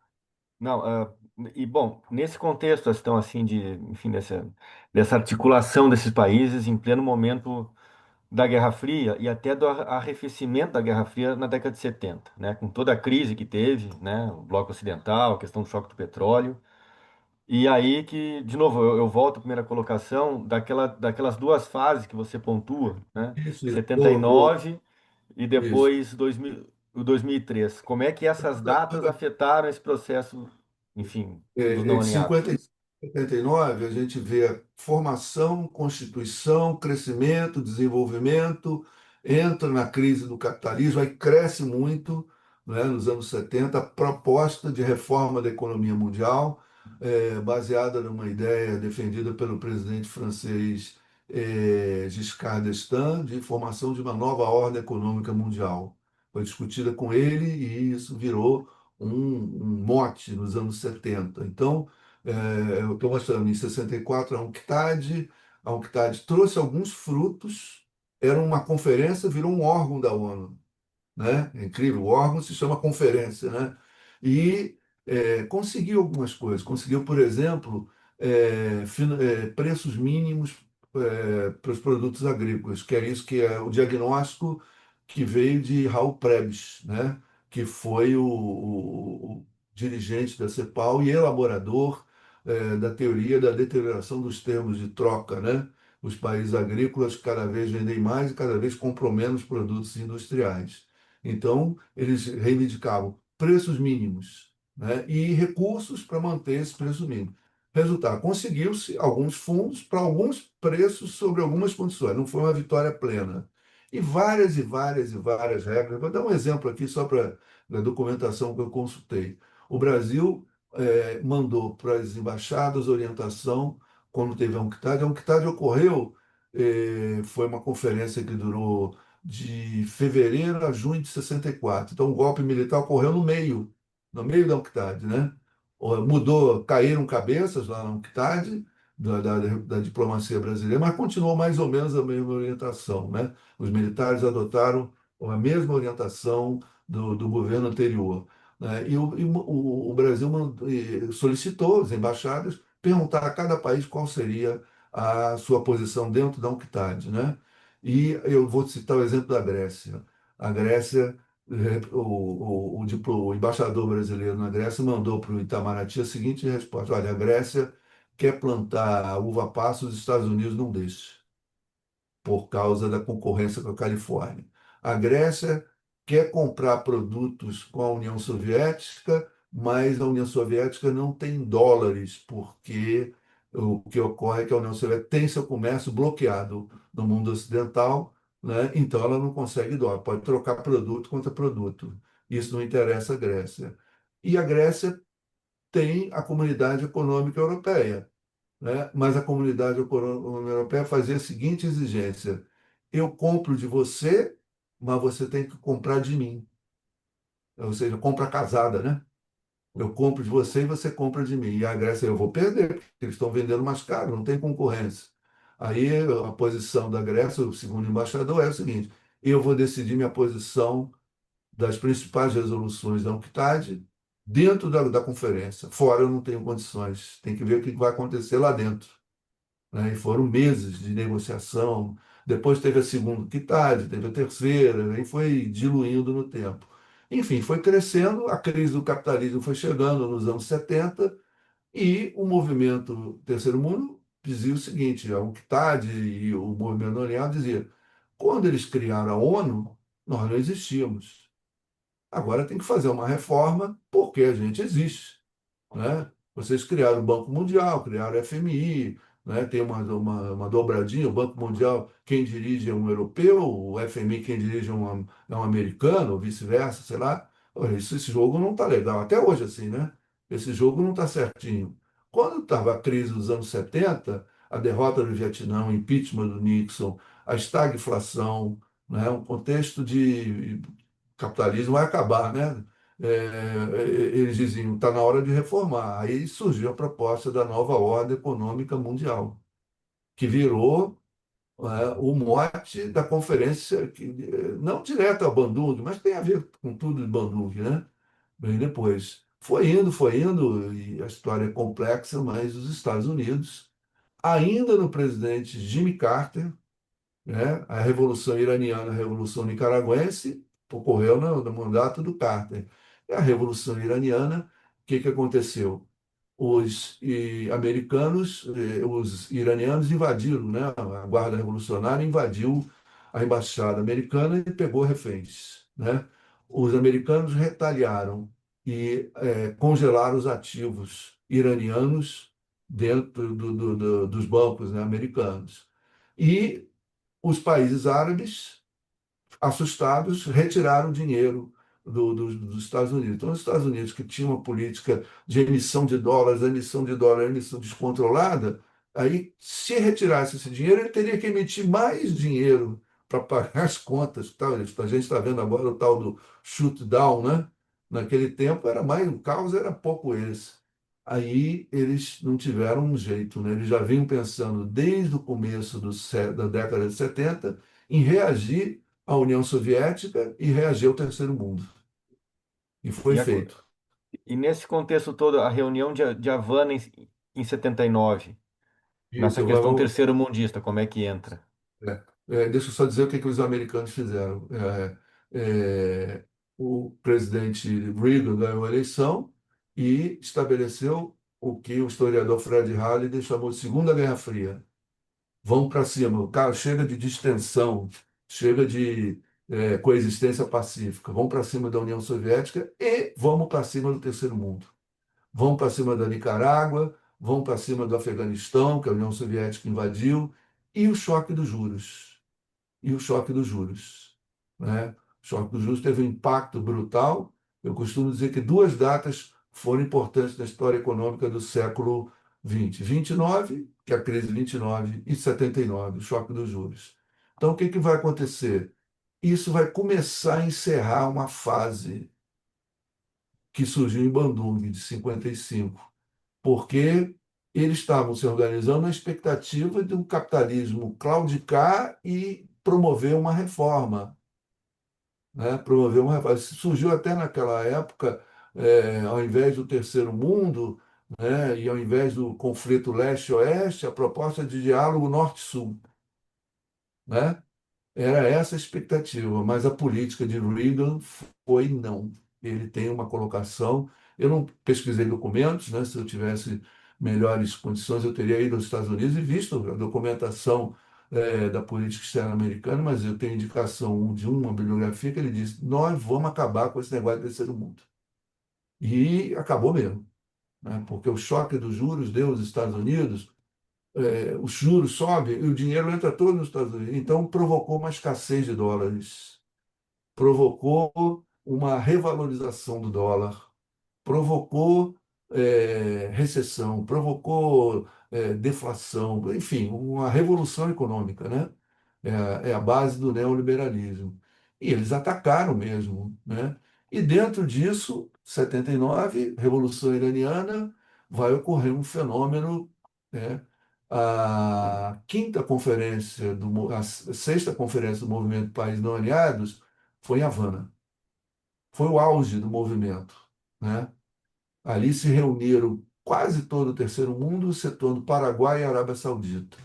não, e bom, nesse contexto, então, assim, enfim, dessa articulação desses países em pleno momento da Guerra Fria e até do arrefecimento da Guerra Fria na década de 70, né, com toda a crise que teve, né, o Bloco Ocidental, a questão do choque do petróleo, e aí que, de novo, eu volto à primeira colocação daquelas duas fases que você pontua, né, Isso. setenta e Boa. nove e Isso. depois o 2003. Como é que essas datas afetaram esse processo, enfim, dos não Em alinhados? 50 e 79, a gente vê a formação, constituição, crescimento, desenvolvimento, entra na crise do capitalismo, aí cresce muito, né, nos anos 70, a proposta de reforma da economia mundial, baseada numa ideia defendida pelo presidente francês Giscard d'Estaing, de formação de uma nova ordem econômica mundial. foi discutida com ele e isso virou um mote nos anos 70. Então, eu estou mostrando em 64 a UNCTAD trouxe alguns frutos, era uma conferência, virou um órgão da ONU, né? É incrível, o órgão se chama conferência, né? E conseguiu algumas coisas. Conseguiu, por exemplo, preços mínimos para os produtos agrícolas, que é isso que é o diagnóstico que veio de Raul Prebisch, né? Que foi o dirigente da CEPAL e elaborador da teoria da deterioração dos termos de troca, né? Os países agrícolas cada vez vendem mais e cada vez compram menos produtos industriais. Então, eles reivindicavam preços mínimos, né, e recursos para manter esse preço mínimo. Resultado, conseguiu-se alguns fundos para alguns preços sobre algumas condições, não foi uma vitória plena. E várias e várias e várias regras. Vou dar um exemplo aqui só para a documentação que eu consultei. O Brasil mandou para as embaixadas orientação quando teve a UNCTAD. A UNCTAD ocorreu, foi uma conferência que durou de fevereiro a junho de 64. Então, o golpe militar ocorreu no meio da UNCTAD, né? Mudou, caíram cabeças lá na UNCTAD, da diplomacia brasileira, mas continuou mais ou menos a mesma orientação, né? Os militares adotaram a mesma orientação do governo anterior, né? E o Brasil solicitou as embaixadas perguntar a cada país qual seria a sua posição dentro da UNCTAD, né? E eu vou citar o exemplo da Grécia. A Grécia, o embaixador brasileiro na Grécia mandou para o Itamaraty a seguinte resposta: olha, a Grécia quer plantar a uva passa, os Estados Unidos não deixam por causa da concorrência com a Califórnia. A Grécia quer comprar produtos com a União Soviética, mas a União Soviética não tem dólares, porque o que ocorre é que a União Soviética tem seu comércio bloqueado no mundo ocidental, né? Então ela não consegue dólar, pode trocar produto contra produto. Isso não interessa à Grécia. E a Grécia tem a Comunidade Econômica Europeia, né? Mas a Comunidade Econômica Europeia fazia a seguinte exigência: eu compro de você, mas você tem que comprar de mim. Ou seja, compra casada, né? Eu compro de você e você compra de mim. E a Grécia, eu vou perder, porque eles estão vendendo mais caro, não tem concorrência. Aí a posição da Grécia, o segundo embaixador, é o seguinte: eu vou decidir minha posição das principais resoluções da UNCTAD dentro da conferência. Fora eu não tenho condições. Tem que ver o que vai acontecer lá dentro, né? E foram meses de negociação. Depois teve a segunda quitada, teve a terceira, e foi diluindo no tempo. Enfim, foi crescendo, a crise do capitalismo foi chegando nos anos 70 e o movimento Terceiro Mundo dizia o seguinte: a UNCTAD e o movimento Oriental dizia, quando eles criaram a ONU, nós não existíamos. Agora tem que fazer uma reforma porque a gente existe, né? Vocês criaram o Banco Mundial, criaram o FMI, né? Tem uma dobradinha, o Banco Mundial, quem dirige é um europeu, o FMI, quem dirige é um americano, ou vice-versa, sei lá. Olha, esse jogo não está legal, até hoje assim, né? Esse jogo não está certinho. Quando estava a crise dos anos 70, a derrota do Vietnã, o impeachment do Nixon, a estagflação, né? Um contexto de capitalismo vai acabar, né? Eles diziam, está na hora de reformar. Aí surgiu a proposta da nova ordem econômica mundial, que virou o mote da conferência, não direto a Bandung, mas tem a ver com tudo de Bandung, né? Bem depois. Foi indo, e a história é complexa, mas os Estados Unidos, ainda no presidente Jimmy Carter, né? A Revolução Iraniana, a Revolução Nicaragüense, ocorreu no mandato do Carter. E a Revolução Iraniana, o que aconteceu? Americanos, os iranianos invadiram, né? A Guarda Revolucionária invadiu a embaixada americana e pegou reféns, né? Os americanos retaliaram e congelaram os ativos iranianos dentro dos bancos, né, americanos. E os países árabes, assustados, retiraram dinheiro dos Estados Unidos. Então, os Estados Unidos, que tinham uma política de emissão de dólar, emissão descontrolada, aí, se retirasse esse dinheiro, ele teria que emitir mais dinheiro para pagar as contas. Tal. A gente está vendo agora o tal do shoot down, né? Naquele tempo era mais, o caos era pouco esse. Aí eles não tiveram um jeito, né? Eles já vinham pensando desde o começo da década de 70 em reagir à União Soviética e reagir ao Terceiro Mundo. E foi E, feito. e nesse contexto todo, a reunião de Havana em 79, Isso, nessa questão terceiro-mundista, como é que entra? deixa eu só dizer o que os americanos fizeram. O presidente Reagan ganhou a eleição e estabeleceu o que o historiador Fred Halliday chamou de Segunda Guerra Fria. Vamos para cima, cara, chega de distensão, chega de coexistência pacífica. Vamos para cima da União Soviética e vamos para cima do Terceiro Mundo. Vamos para cima da Nicarágua, vamos para cima do Afeganistão, que a União Soviética invadiu, e o choque dos juros e o choque dos juros. Né? O choque dos juros teve um impacto brutal. Eu costumo dizer que duas datas foram importantes na história econômica do século XX. 29, que é a crise de 29, e 79, o choque dos juros. Então, o que, que vai acontecer? Isso vai começar a encerrar uma fase que surgiu em Bandung, de 55, porque eles estavam se organizando na expectativa de um capitalismo claudicar e promover uma reforma, né? Promover uma reforma. Surgiu até naquela época, ao invés do terceiro mundo, né? E ao invés do conflito leste-oeste, a proposta de diálogo norte-sul, né? Era essa a expectativa, mas a política de Reagan foi não. Ele tem uma colocação. Eu não pesquisei documentos, né? Se eu tivesse melhores condições, eu teria ido aos Estados Unidos e visto a documentação da política externa americana, mas eu tenho indicação de uma bibliografia que ele disse: nós vamos acabar com esse negócio de terceiro mundo. E acabou mesmo, né? Porque o choque dos juros deu aos Estados Unidos, os juros sobem e o dinheiro entra todo nos Estados Unidos. Então, provocou uma escassez de dólares, provocou uma revalorização do dólar, provocou recessão, provocou deflação, enfim, uma revolução econômica, né? É a base do neoliberalismo. E eles atacaram mesmo, né? E dentro disso, 79, Revolução Iraniana, vai ocorrer um fenômeno, né? A quinta conferência, a sexta conferência do Movimento de Países Não Aliados foi em Havana. Foi o auge do movimento, né? Ali se reuniram quase todo o terceiro mundo, o setor do Paraguai e Arábia Saudita.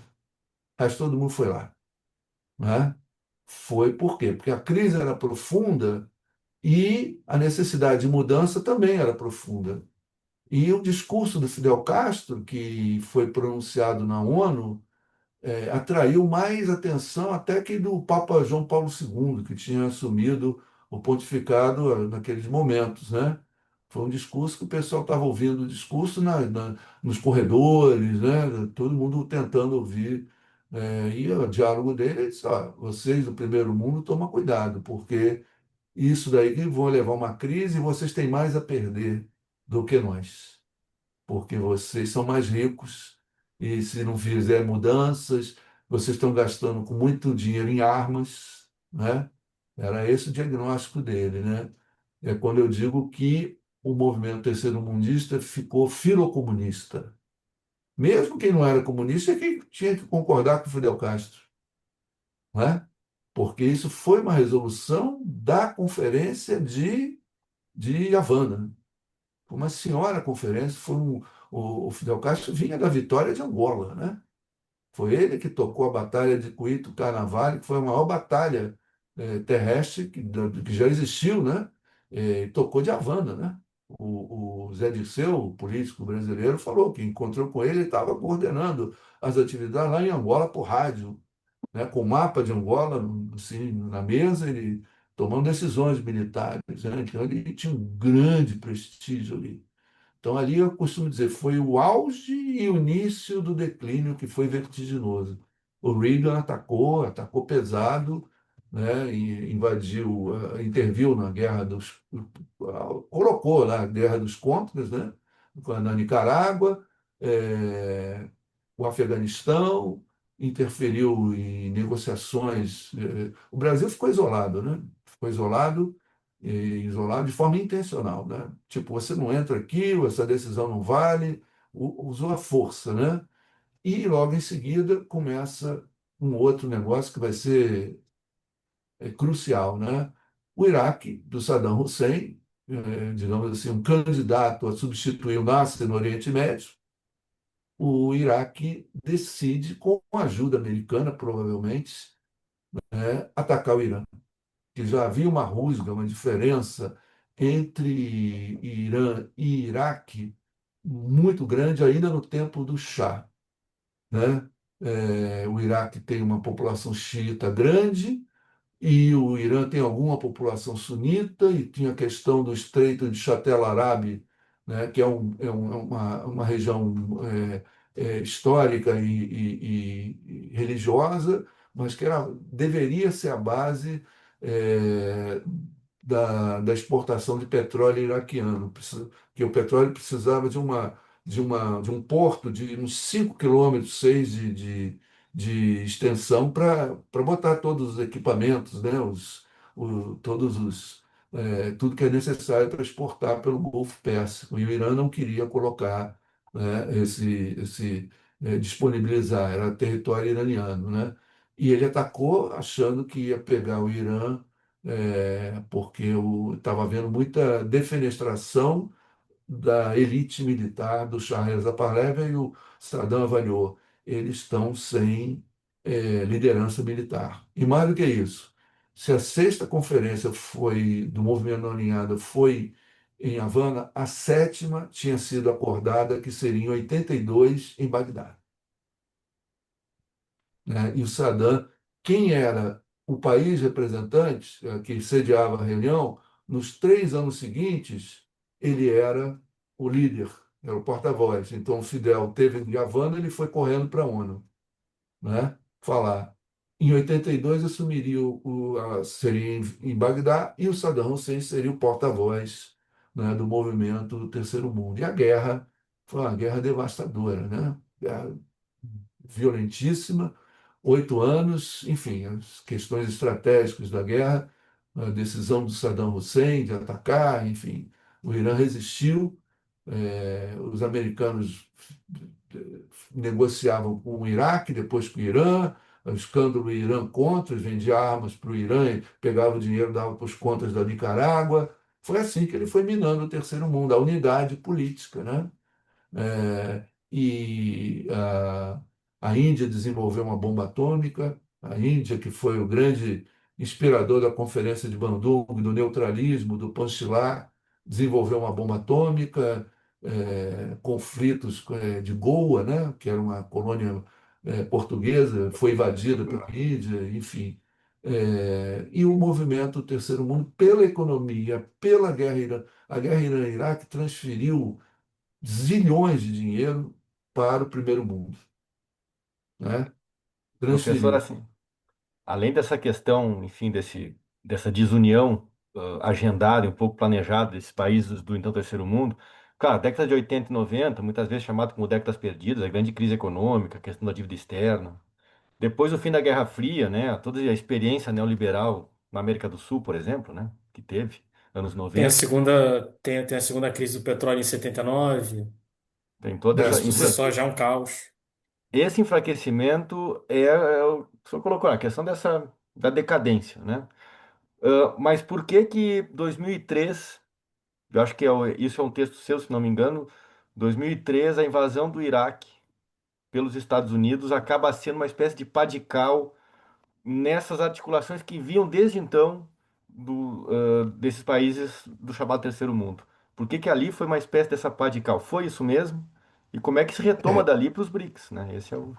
Mas todo mundo foi lá, né? Foi por quê? Porque a crise era profunda e a necessidade de mudança também era profunda. E o discurso do Fidel Castro, que foi pronunciado na ONU, atraiu mais atenção até que do Papa João Paulo II, que tinha assumido o pontificado naqueles momentos, né? Foi um discurso que o pessoal estava ouvindo o discurso nos corredores, né? Todo mundo tentando ouvir. E o diálogo dele, ele disse, ó, vocês do primeiro mundo, tomam cuidado, porque isso daí que vão levar uma crise e vocês têm mais a perder do que nós, porque vocês são mais ricos e se não fizer mudanças, vocês estão gastando com muito dinheiro em armas, né? Era esse o diagnóstico dele, né? É quando eu digo que o movimento terceiro-mundista ficou filocomunista. Mesmo quem não era comunista é quem tinha que concordar com Fidel Castro, né? Porque isso foi uma resolução da Conferência de Havana. Foi uma senhora conferência, o Fidel Castro vinha da vitória de Angola, né? Foi ele que tocou a Batalha de Cuito Carnavale, que foi a maior batalha terrestre que já existiu, né? E tocou de Havana, né? O Zé Dirceu, o político brasileiro, falou que encontrou com ele, ele estava coordenando as atividades lá em Angola por rádio, né? Com o mapa de Angola assim, na mesa, ele tomando decisões militares, né? Então ele tinha um grande prestígio ali. Então, ali eu costumo dizer, foi o auge e o início do declínio que foi vertiginoso. O Reagan atacou pesado, né, e invadiu, interviu na guerra colocou lá a guerra dos Contras, né, na Nicarágua, o Afeganistão, interferiu em negociações. O Brasil ficou isolado, né? Ficou isolado, isolado de forma intencional, né? Tipo, você não entra aqui, essa decisão não vale, usou a força, né? E logo em seguida começa um outro negócio que vai ser crucial, né? O Iraque, do Saddam Hussein, digamos assim, um candidato a substituir o Nasser no Oriente Médio, o Iraque decide, com a ajuda americana, provavelmente, atacar o Irã. Que já havia uma rusga, uma diferença entre Irã e Iraque muito grande ainda no tempo do Shah, né? O Iraque tem uma população xiita grande, e o Irã tem alguma população sunita, e tinha a questão do Estreito de Chate el Arabi, né, que é uma região histórica e religiosa, mas que deveria ser a base é, da exportação de petróleo iraquiano, que o petróleo precisava de um porto de uns 5 quilômetros, 6 de extensão para botar todos os equipamentos, né, todos tudo que é necessário para exportar pelo Golfo Pérsico. E o Irã não queria colocar, né, disponibilizar, era território iraniano, né? E ele atacou achando que ia pegar o Irã, porque estava havendo muita defenestração da elite militar do Shah Reza Pahlavi, e o Saddam avaliou, eles estão sem liderança militar. E mais do que isso, se a sexta conferência do Movimento Não Alinhado foi em Havana, a sétima tinha sido acordada, que seria em 82 em Bagdá, né? E o Saddam, quem era o país representante que sediava a reunião, nos 3 anos seguintes, ele era o líder, era o porta-voz. Então, o Fidel teve em Havana, ele foi correndo para a ONU, né? Falar. Em 82 assumiria seria em Bagdá, e o Saddam Hussein seria o porta-voz, né, do movimento do Terceiro Mundo. E a guerra foi uma guerra devastadora, né? Guerra violentíssima, 8 anos, enfim, as questões estratégicas da guerra, a decisão do Saddam Hussein de atacar, enfim, o Irã resistiu, os americanos negociavam com o Iraque, depois com o Irã, o escândalo do Irã contra, vendia armas para o Irã, pegava o dinheiro, dava para os contas da Nicarágua. Foi assim que ele foi minando o terceiro mundo, a unidade política, né? E a Índia desenvolveu uma bomba atômica, a Índia, que foi o grande inspirador da Conferência de Bandung, do neutralismo, do Panchilá, desenvolveu uma bomba atômica, conflitos de Goa, né, que era uma colônia portuguesa, foi invadida pela Índia, enfim. E o movimento Terceiro Mundo, pela economia, pela guerra Irã, a guerra Irã-Iraque transferiu zilhões de dinheiro para o primeiro mundo, né? Professor, Transferiu. assim, além dessa questão, enfim, dessa desunião agendada e um pouco planejada desses países do então terceiro mundo, claro, a década de 80 e 90, muitas vezes chamado como décadas perdidas, a grande crise econômica, a questão da dívida externa. Depois do fim da Guerra Fria, né, toda a experiência neoliberal na América do Sul, por exemplo, né, que teve, anos Tem a 90, segunda, tem a segunda crise do petróleo em 79. tem toda Isso essa... por si só já é um caos. Esse enfraquecimento é o que o senhor colocou, a questão da decadência, né? Mas por que que 2003, eu acho que isso é um texto seu, se não me engano, 2003, a invasão do Iraque pelos Estados Unidos acaba sendo uma espécie de pá de cal nessas articulações que vinham desde então desses países do chamado Terceiro Mundo? Por que que ali foi uma espécie dessa pá de cal? Foi isso mesmo? E como é que se retoma É, dali para os BRICS, né? Esse é o...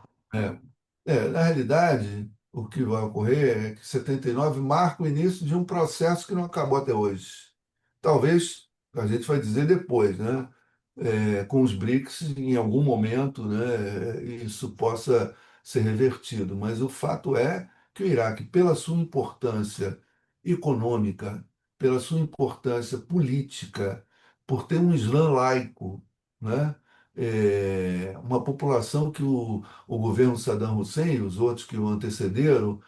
é, na realidade, o que vai ocorrer é que 79 marca o início de um processo que não acabou até hoje. Talvez a gente vai dizer depois, né? Com os BRICS, em algum momento, né, isso possa ser revertido. Mas o fato é que o Iraque, pela sua importância econômica, pela sua importância política, por ter um Islã laico, né? uma população que o governo Saddam Hussein e os outros que o antecederam,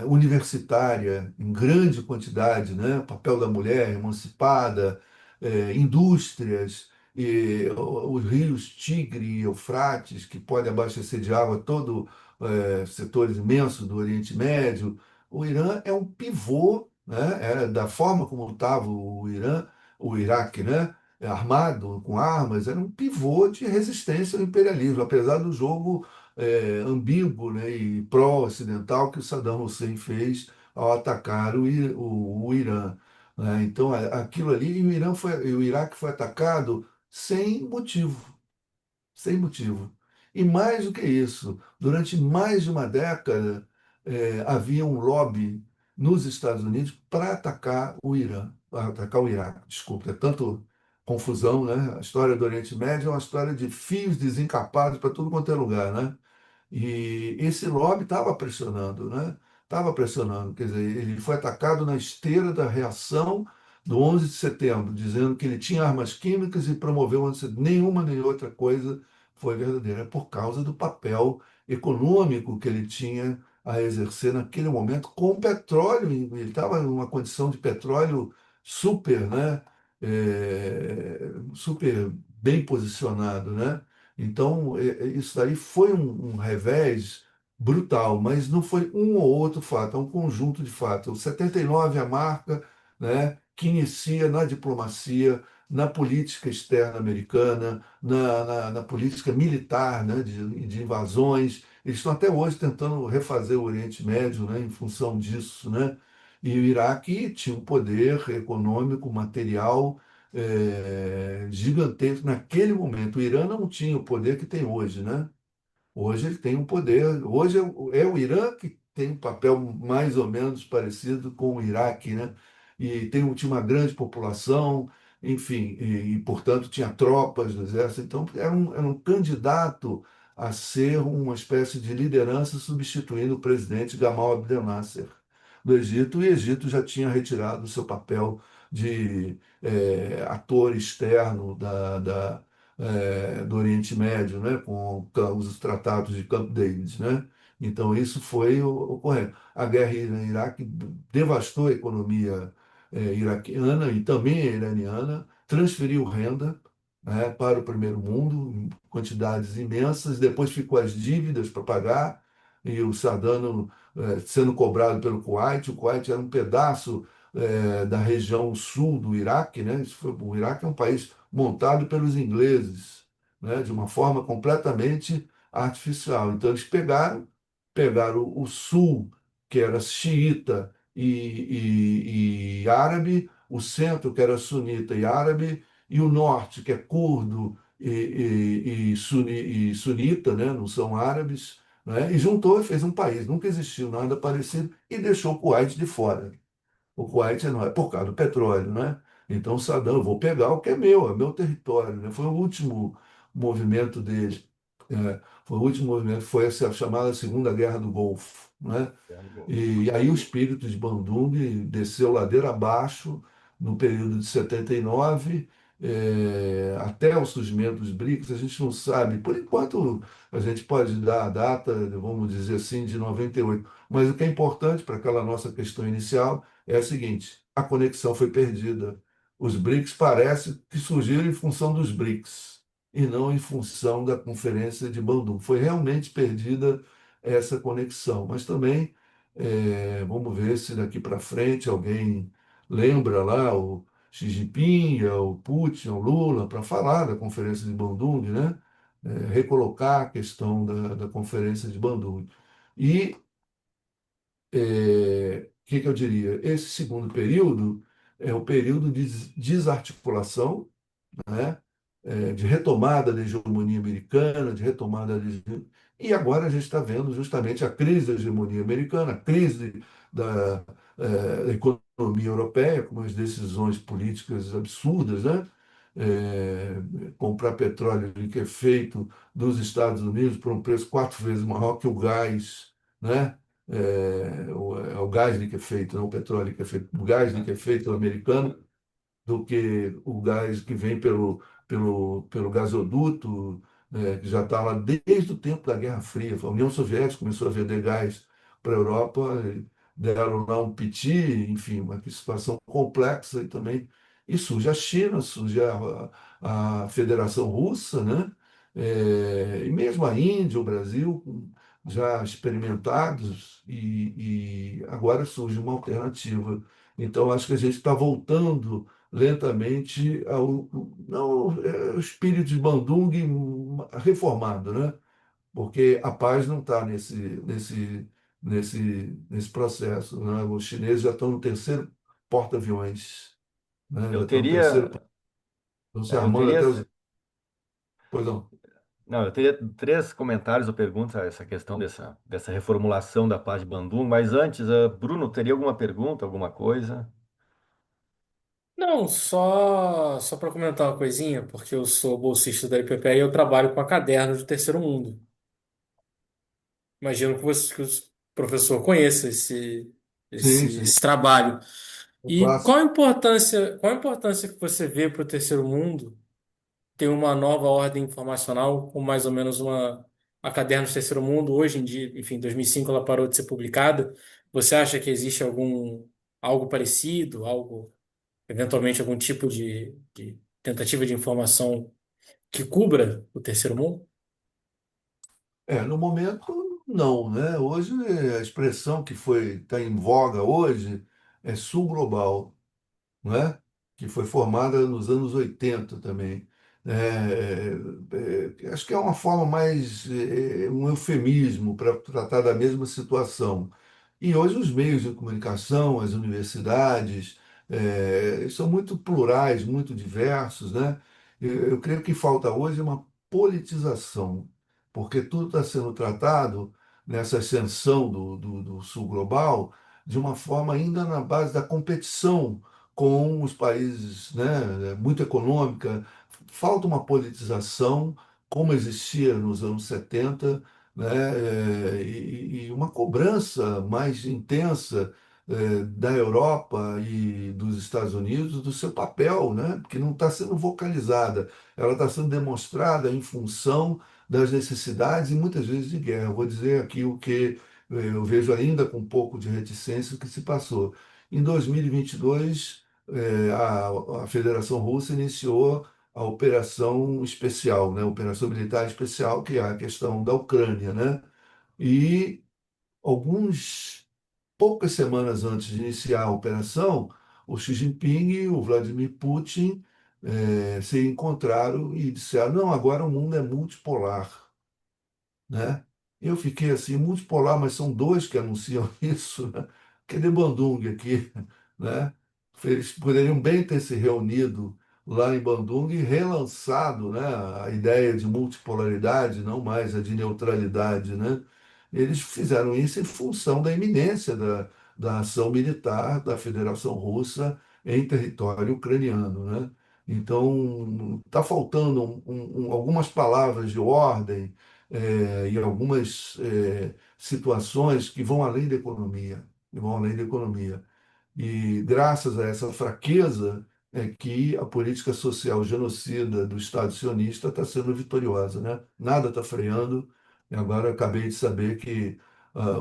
universitária, em grande quantidade, né? O papel da mulher emancipada, indústrias, e os rios Tigre e Eufrates, que podem abastecer de água todo setores imensos do Oriente Médio. O Irã é um pivô, né? Da forma como estava o Irã, o Iraque, né? Armado com armas, era um pivô de resistência ao imperialismo, apesar do jogo ambíguo, né, e pró-ocidental que o Saddam Hussein fez ao atacar o Irã. Né? Então, aquilo ali, e e o Iraque foi atacado sem motivo, sem motivo. E mais do que isso, durante mais de uma década, havia um lobby nos Estados Unidos para atacar o Irã, para atacar o Iraque. Desculpa, é tanto confusão, né? A história do Oriente Médio é uma história de fios desencapados para tudo quanto é lugar, né? E esse lobby estava pressionando, né? Estava pressionando, quer dizer, ele foi atacado na esteira da reação do 11 de setembro, dizendo que ele tinha armas químicas e promoveu o 11 de setembro. Nenhuma nem outra coisa foi verdadeira, por causa do papel econômico que ele tinha a exercer naquele momento com o petróleo. Ele estava em uma condição de petróleo super, né? Super bem posicionado, né? Então, isso daí foi um revés brutal, mas não foi um ou outro fato, é um conjunto de fatos. O 79 é a marca, né, que inicia na diplomacia, na política externa americana, na política militar, né, de invasões. Eles estão até hoje tentando refazer o Oriente Médio, né, em função disso, né? E o Iraque tinha um poder econômico, material gigantesco naquele momento. O Irã não tinha o poder que tem hoje, né? Hoje ele tem um poder. Hoje é o Irã que tem um papel mais ou menos parecido com o Iraque, né? E tinha uma grande população, enfim, portanto tinha tropas do exército. Então era um candidato a ser uma espécie de liderança substituindo o presidente Gamal Abdel Nasser do Egito. E o Egito já tinha retirado o seu papel de ator externo do Oriente Médio, né, com os tratados de Camp David, né? Então isso foi ocorrendo. A guerra Irã-Iraque devastou a economia iraquiana e também a iraniana, transferiu renda, né, para o primeiro mundo em quantidades imensas, depois ficou as dívidas para pagar e o Saddam sendo cobrado pelo Kuwait. O Kuwait era um pedaço da região sul do Iraque, né? O Iraque é um país montado pelos ingleses, né, de uma forma completamente artificial. Então eles pegaram o sul, que era xiita e árabe, o centro, que era sunita e árabe, e o norte, que é curdo e sunita, né, não são árabes, né, e juntou e fez um país. Nunca existiu nada parecido e deixou o Kuwait de fora. O Kuwait não é por causa do petróleo, né? Então Saddam, eu vou pegar o que é meu território, né? Foi o último movimento dele. Foi o último movimento, foi essa chamada Segunda Guerra do Golfo, né? E aí o espírito de Bandung desceu ladeira abaixo no período de 79, até o surgimento dos BRICS. A gente não sabe, por enquanto a gente pode dar a data, vamos dizer assim, de 98, mas o que é importante para aquela nossa questão inicial é a seguinte: a conexão foi perdida. Os BRICS parece que surgiram em função dos BRICS e não em função da Conferência de Bandung. Foi realmente perdida essa conexão, mas também vamos ver se daqui para frente alguém lembra lá o Xi Jinping, o Putin, o Lula, para falar da Conferência de Bandung, né? Recolocar a questão da Conferência de Bandung. E o que que eu diria? Esse segundo período é o período de desarticulação, né? De retomada da hegemonia americana, de retomada e agora a gente está vendo justamente a crise da hegemonia americana, a crise da economia europeia, com as decisões políticas absurdas, né? Comprar petróleo liquefeito dos Estados Unidos por um preço 4 vezes maior que o gás, né? O gás liquefeito, não o petróleo liquefeito, o gás liquefeito americano do que o gás que vem pelo gasoduto, que já está lá desde o tempo da Guerra Fria. A União Soviética começou a vender gás para a Europa, e deram lá um piti, enfim, uma situação complexa e também. E surge a China, surge a Federação Russa, né? E mesmo a Índia, o Brasil, já experimentados, e agora surge uma alternativa. Então, acho que a gente está voltando lentamente ao não, o espírito de Bandung reformado, né? Porque a paz não está nesse processo, né? Os chineses já estão no terceiro porta-aviões, né? Já Eu estão no terceiro, teria, estão se eu armando teria, até os. Pois não. não, eu teria três comentários ou perguntas a essa questão dessa reformulação da paz de Bandung, mas antes, Bruno, teria alguma pergunta, alguma coisa? Não, só para comentar uma coisinha, porque eu sou bolsista da IPPE e eu trabalho com a Caderno de Terceiro Mundo. Imagino que o professor conheça Sim, esse sim, trabalho. um E clássico. qual a importância que você vê para o terceiro mundo ter uma nova ordem informacional com mais ou menos a Cadernos Terceiro Mundo? Hoje em dia, enfim, em 2005 ela parou de ser publicada. Você acha que existe algo parecido, eventualmente algum tipo de tentativa de informação que cubra o terceiro mundo? No momento, não, né? Hoje, a expressão que está em voga hoje é sul global, não é? Que foi formada nos anos 80 também. Acho que é uma forma mais, um eufemismo para tratar da mesma situação. E hoje os meios de comunicação, as universidades, são muito plurais, muito diversos, né? Eu creio que falta hoje uma politização, porque tudo está sendo tratado nessa ascensão do sul global de uma forma ainda na base da competição com os países, né, muito econômica. Falta uma politização, como existia nos anos 70, né, e uma cobrança mais intensa da Europa e dos Estados Unidos do seu papel, né, que não está sendo vocalizada, ela está sendo demonstrada em função das necessidades e muitas vezes de guerra. Eu vou dizer aqui o que eu vejo ainda com um pouco de reticência o que se passou. Em 2022, a Federação Russa iniciou a operação especial, né, a operação militar especial, que é a questão da Ucrânia, né? E alguns poucas semanas antes de iniciar a operação, o Xi Jinping e o Vladimir Putin se encontraram e disseram: não, agora o mundo é multipolar, né? Eu fiquei assim, multipolar, mas são dois que anunciam isso, né? Cadê Bandung aqui, né? Eles poderiam bem ter se reunido lá em Bandung e relançado, né, a ideia de multipolaridade, não mais a de neutralidade, né? Eles fizeram isso em função da iminência da ação militar da Federação Russa em território ucraniano, né? Então, está faltando algumas palavras de ordem e algumas situações que vão além da economia, que vão além da economia. E graças a essa fraqueza é que a política social genocida do Estado sionista está sendo vitoriosa, né? Nada está freando. E agora eu acabei de saber que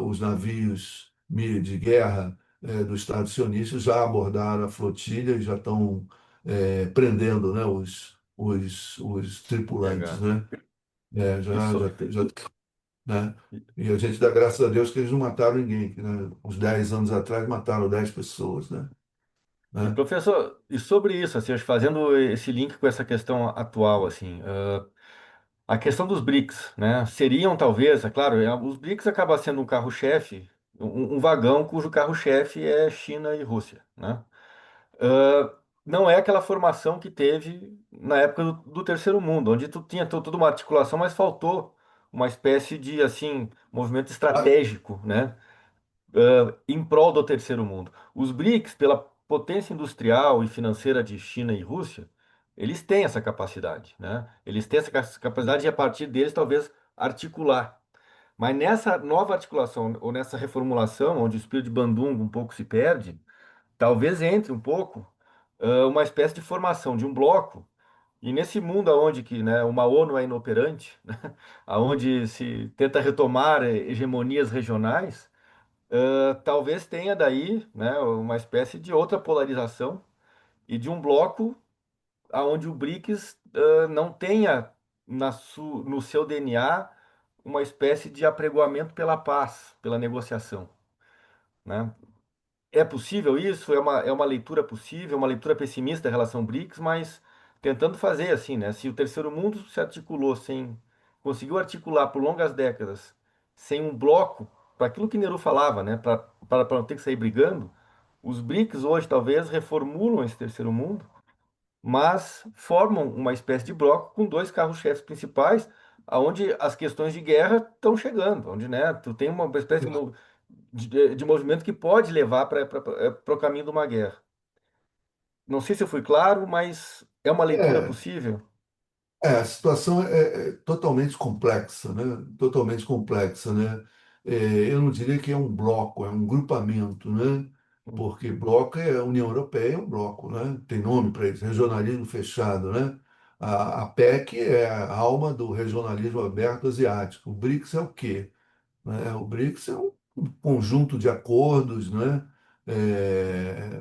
os navios de guerra do Estado sionista já abordaram a flotilha e já estão prendendo, né, os tripulantes, Legal. né? E, Já, so- já, já, né? E a gente dá graças a Deus que eles não mataram ninguém, que, né, uns 10 anos atrás mataram 10 pessoas, né? e, Né? professor, e sobre isso, assim, acho que fazendo esse link com essa questão atual, assim, a questão dos BRICS, né? Seriam talvez, é claro, os BRICS acaba sendo um carro-chefe, um vagão cujo carro-chefe é China e Rússia, né? Ah, não é aquela formação que teve na época do Terceiro Mundo, onde tu tinha toda uma articulação, mas faltou uma espécie de, assim, movimento Ah, estratégico, né? Em prol do Terceiro Mundo. Os BRICS, pela potência industrial e financeira de China e Rússia, eles têm essa capacidade, né? Eles têm essa capacidade de, a partir deles, talvez, articular. Mas nessa nova articulação, ou nessa reformulação, onde o espírito de Bandung um pouco se perde, talvez entre um pouco uma espécie de formação de um bloco E nesse mundo onde que, né, uma ONU é inoperante, né, aonde se tenta retomar hegemonias regionais, talvez tenha daí, né, uma espécie de outra polarização e de um bloco aonde o BRICS não tenha no seu DNA uma espécie de apregoamento pela paz, pela negociação, né? É possível isso? É uma leitura possível, uma leitura pessimista em relação ao BRICS, mas tentando fazer assim, né? Se o terceiro mundo se articulou conseguiu articular por longas décadas, sem um bloco, para aquilo que Nehru falava, né? Para não ter que sair brigando, os BRICS hoje talvez reformulam esse terceiro mundo, mas formam uma espécie de bloco com dois carros-chefes principais, aonde as questões de guerra estão chegando, onde, né, tu tem uma espécie de movimento que pode levar para o caminho de uma guerra. Não sei se eu fui claro, mas é uma leitura É, possível. a situação é totalmente complexa, né? Totalmente complexa, né? Eu não diria que é um bloco, é um grupamento, né? Porque bloco é a União Europeia, é um bloco, né? Tem nome para isso, regionalismo fechado, né? A PEC é a alma do regionalismo aberto asiático. O BRICS é o quê? Né? O BRICS é um conjunto de acordos, né,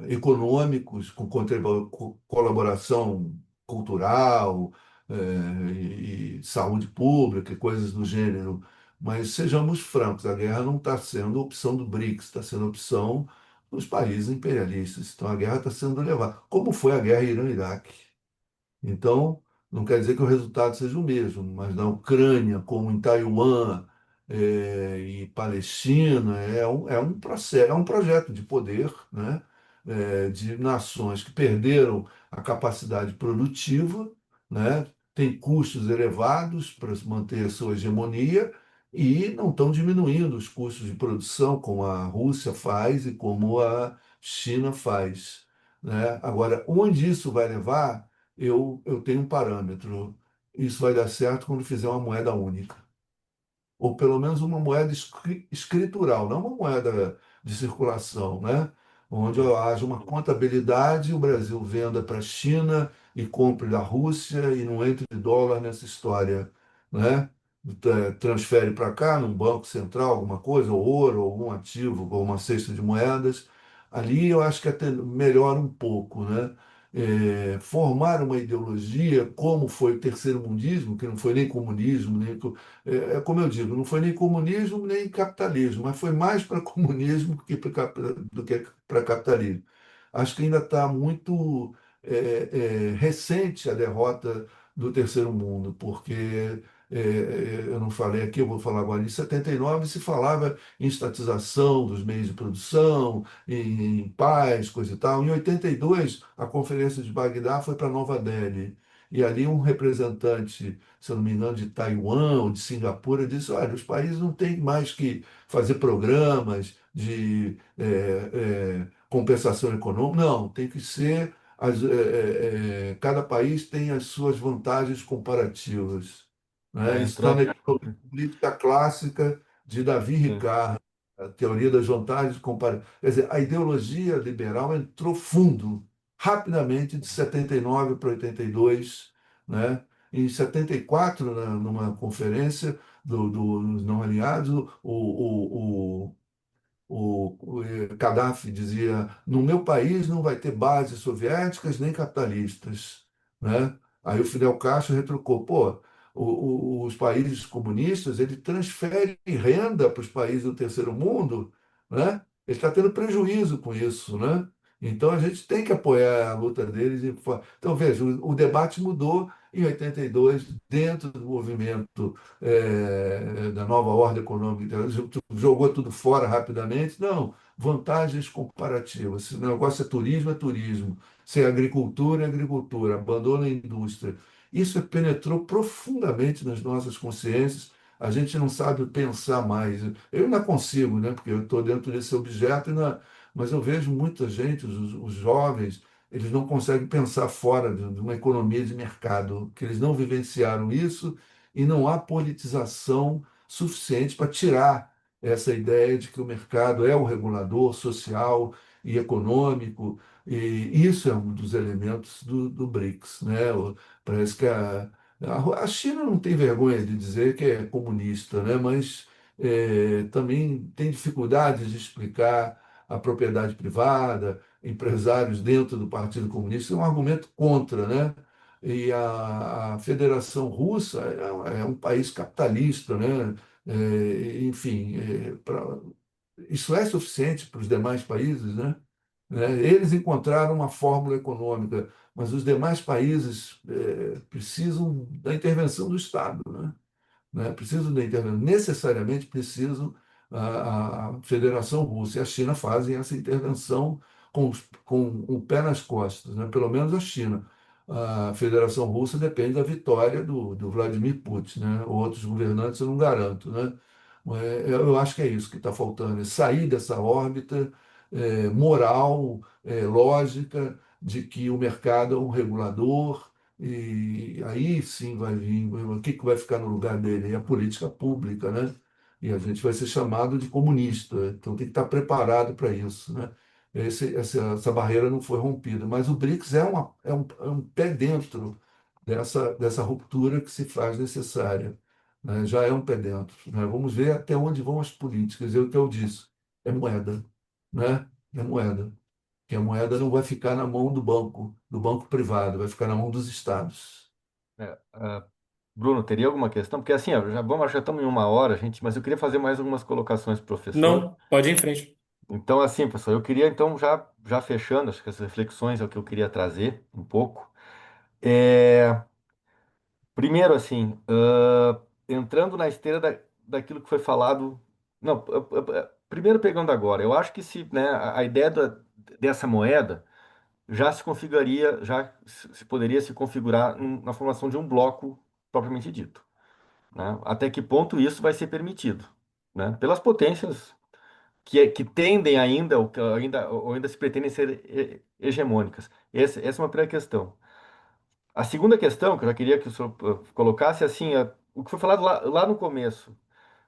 econômicos, com colaboração cultural, e saúde pública e coisas do gênero. Mas sejamos francos, a guerra não está sendo opção do BRICS, está sendo opção dos países imperialistas. Então a guerra está sendo levada, como foi a guerra Irã-Iraque. Então, não quer dizer que o resultado seja o mesmo, mas na Ucrânia, como em Taiwan, e Palestina, é um processo, é um projeto de poder, né, de nações que perderam a capacidade produtiva, né, têm custos elevados para se manter a sua hegemonia e não estão diminuindo os custos de produção, como a Rússia faz e como a China faz, né? Agora, onde isso vai levar? Eu tenho um parâmetro. Isso vai dar certo quando fizer uma moeda única, ou pelo menos uma moeda escritural, não uma moeda de circulação, né? Onde Sim, haja uma contabilidade, o Brasil venda para a China e compre da Rússia e não entre dólar nessa história, né? Transfere para cá, num banco central, alguma coisa, ou ouro, ou algum ativo, ou uma cesta de moedas. Ali eu acho que até melhora um pouco, né? Formar uma ideologia, como foi o terceiro mundismo, que não foi nem comunismo, nem como eu digo, não foi nem comunismo nem capitalismo, mas foi mais para comunismo do que para capitalismo. Acho que ainda está muito recente a derrota do terceiro mundo, porque eu não falei aqui, eu vou falar agora, em 79 se falava em estatização dos meios de produção, em paz, coisa e tal. Em 82, a Conferência de Bagdá foi para Nova Delhi. E ali um representante, se eu não me engano, de Taiwan ou de Singapura, disse: olha, os países não têm mais que fazer programas de compensação econômica, não, tem que ser. Cada país tem as suas vantagens comparativas. Né? Isso está na entrou. economia política clássica de Davi Sim, Ricardo, a teoria das vantagens comparativas. Quer dizer, a ideologia liberal entrou fundo, rapidamente, de 79 para 82, né? Em 74, numa conferência dos não aliados, o Gaddafi dizia: no meu país não vai ter bases soviéticas nem capitalistas, né? Aí o Fidel Castro retrucou: pô, os países comunistas ele transferem renda para os países do terceiro mundo, né? Ele está tendo prejuízo com isso, né? Então a gente tem que apoiar a luta deles. Então veja, o debate mudou em 82 dentro do movimento da nova ordem econômica, jogou tudo fora rapidamente. Não, vantagens comparativas. Se o negócio é turismo. Se é agricultura, é agricultura. Abandona a indústria. Isso penetrou profundamente nas nossas consciências. A gente não sabe pensar mais. Eu ainda consigo, né? Porque eu estou dentro desse objeto, mas eu vejo muita gente, os jovens, eles não conseguem pensar fora de uma economia de mercado, que eles não vivenciaram isso e não há politização suficiente para tirar essa ideia de que o mercado é o regulador social e econômico, e isso é um dos elementos do BRICS, né? Parece que a China não tem vergonha de dizer que é comunista, né? Mas também tem dificuldade de explicar a propriedade privada, empresários dentro do Partido Comunista, é um argumento contra, né? E a Federação Russa é um país capitalista, né? Enfim, isso é suficiente para os demais países, né? Eles encontraram uma fórmula econômica, mas os demais países precisam da intervenção do Estado, né? Precisam da intervenção, necessariamente precisam, a Federação Russa e a China fazem essa intervenção com o pé nas costas, né? Pelo menos a China. A Federação Russa depende da vitória do Vladimir Putin, né? Outros governantes eu não garanto, né? Mas eu acho que é isso que está faltando, é sair dessa órbita moral, lógica, de que o mercado é um regulador, e aí sim vai vir, o que que vai ficar no lugar dele? É a política pública, né? E a gente vai ser chamado de comunista, então tem que estar preparado para isso, né? Essa barreira não foi rompida, mas o BRICS é um pé dentro dessa ruptura que se faz necessária, né? Já é um pé dentro, né? Vamos ver até onde vão as políticas, é o que eu disse, é moeda, né? É moeda, que a moeda não vai ficar na mão do banco privado, vai ficar na mão dos estados. Bruno, teria alguma questão? Porque assim, ó, já estamos em 1 hora, gente, mas eu queria fazer mais algumas colocações pro professor. Não, pode ir em frente. Então, assim, professor, eu queria então já fechando, acho que as reflexões é o que eu queria trazer um pouco. É, primeiro, assim, entrando na esteira daquilo que foi falado. Não, primeiro pegando agora, eu acho que se, né, a ideia dessa moeda já se configuraria, já se poderia se configurar na formação de um bloco propriamente dito, né? Até que ponto isso vai ser permitido, né? Pelas potências que tendem ainda, ou ainda se pretendem ser hegemônicas. Essa é uma primeira questão. A segunda questão, que eu já queria que o senhor colocasse, assim, o que foi falado lá no começo,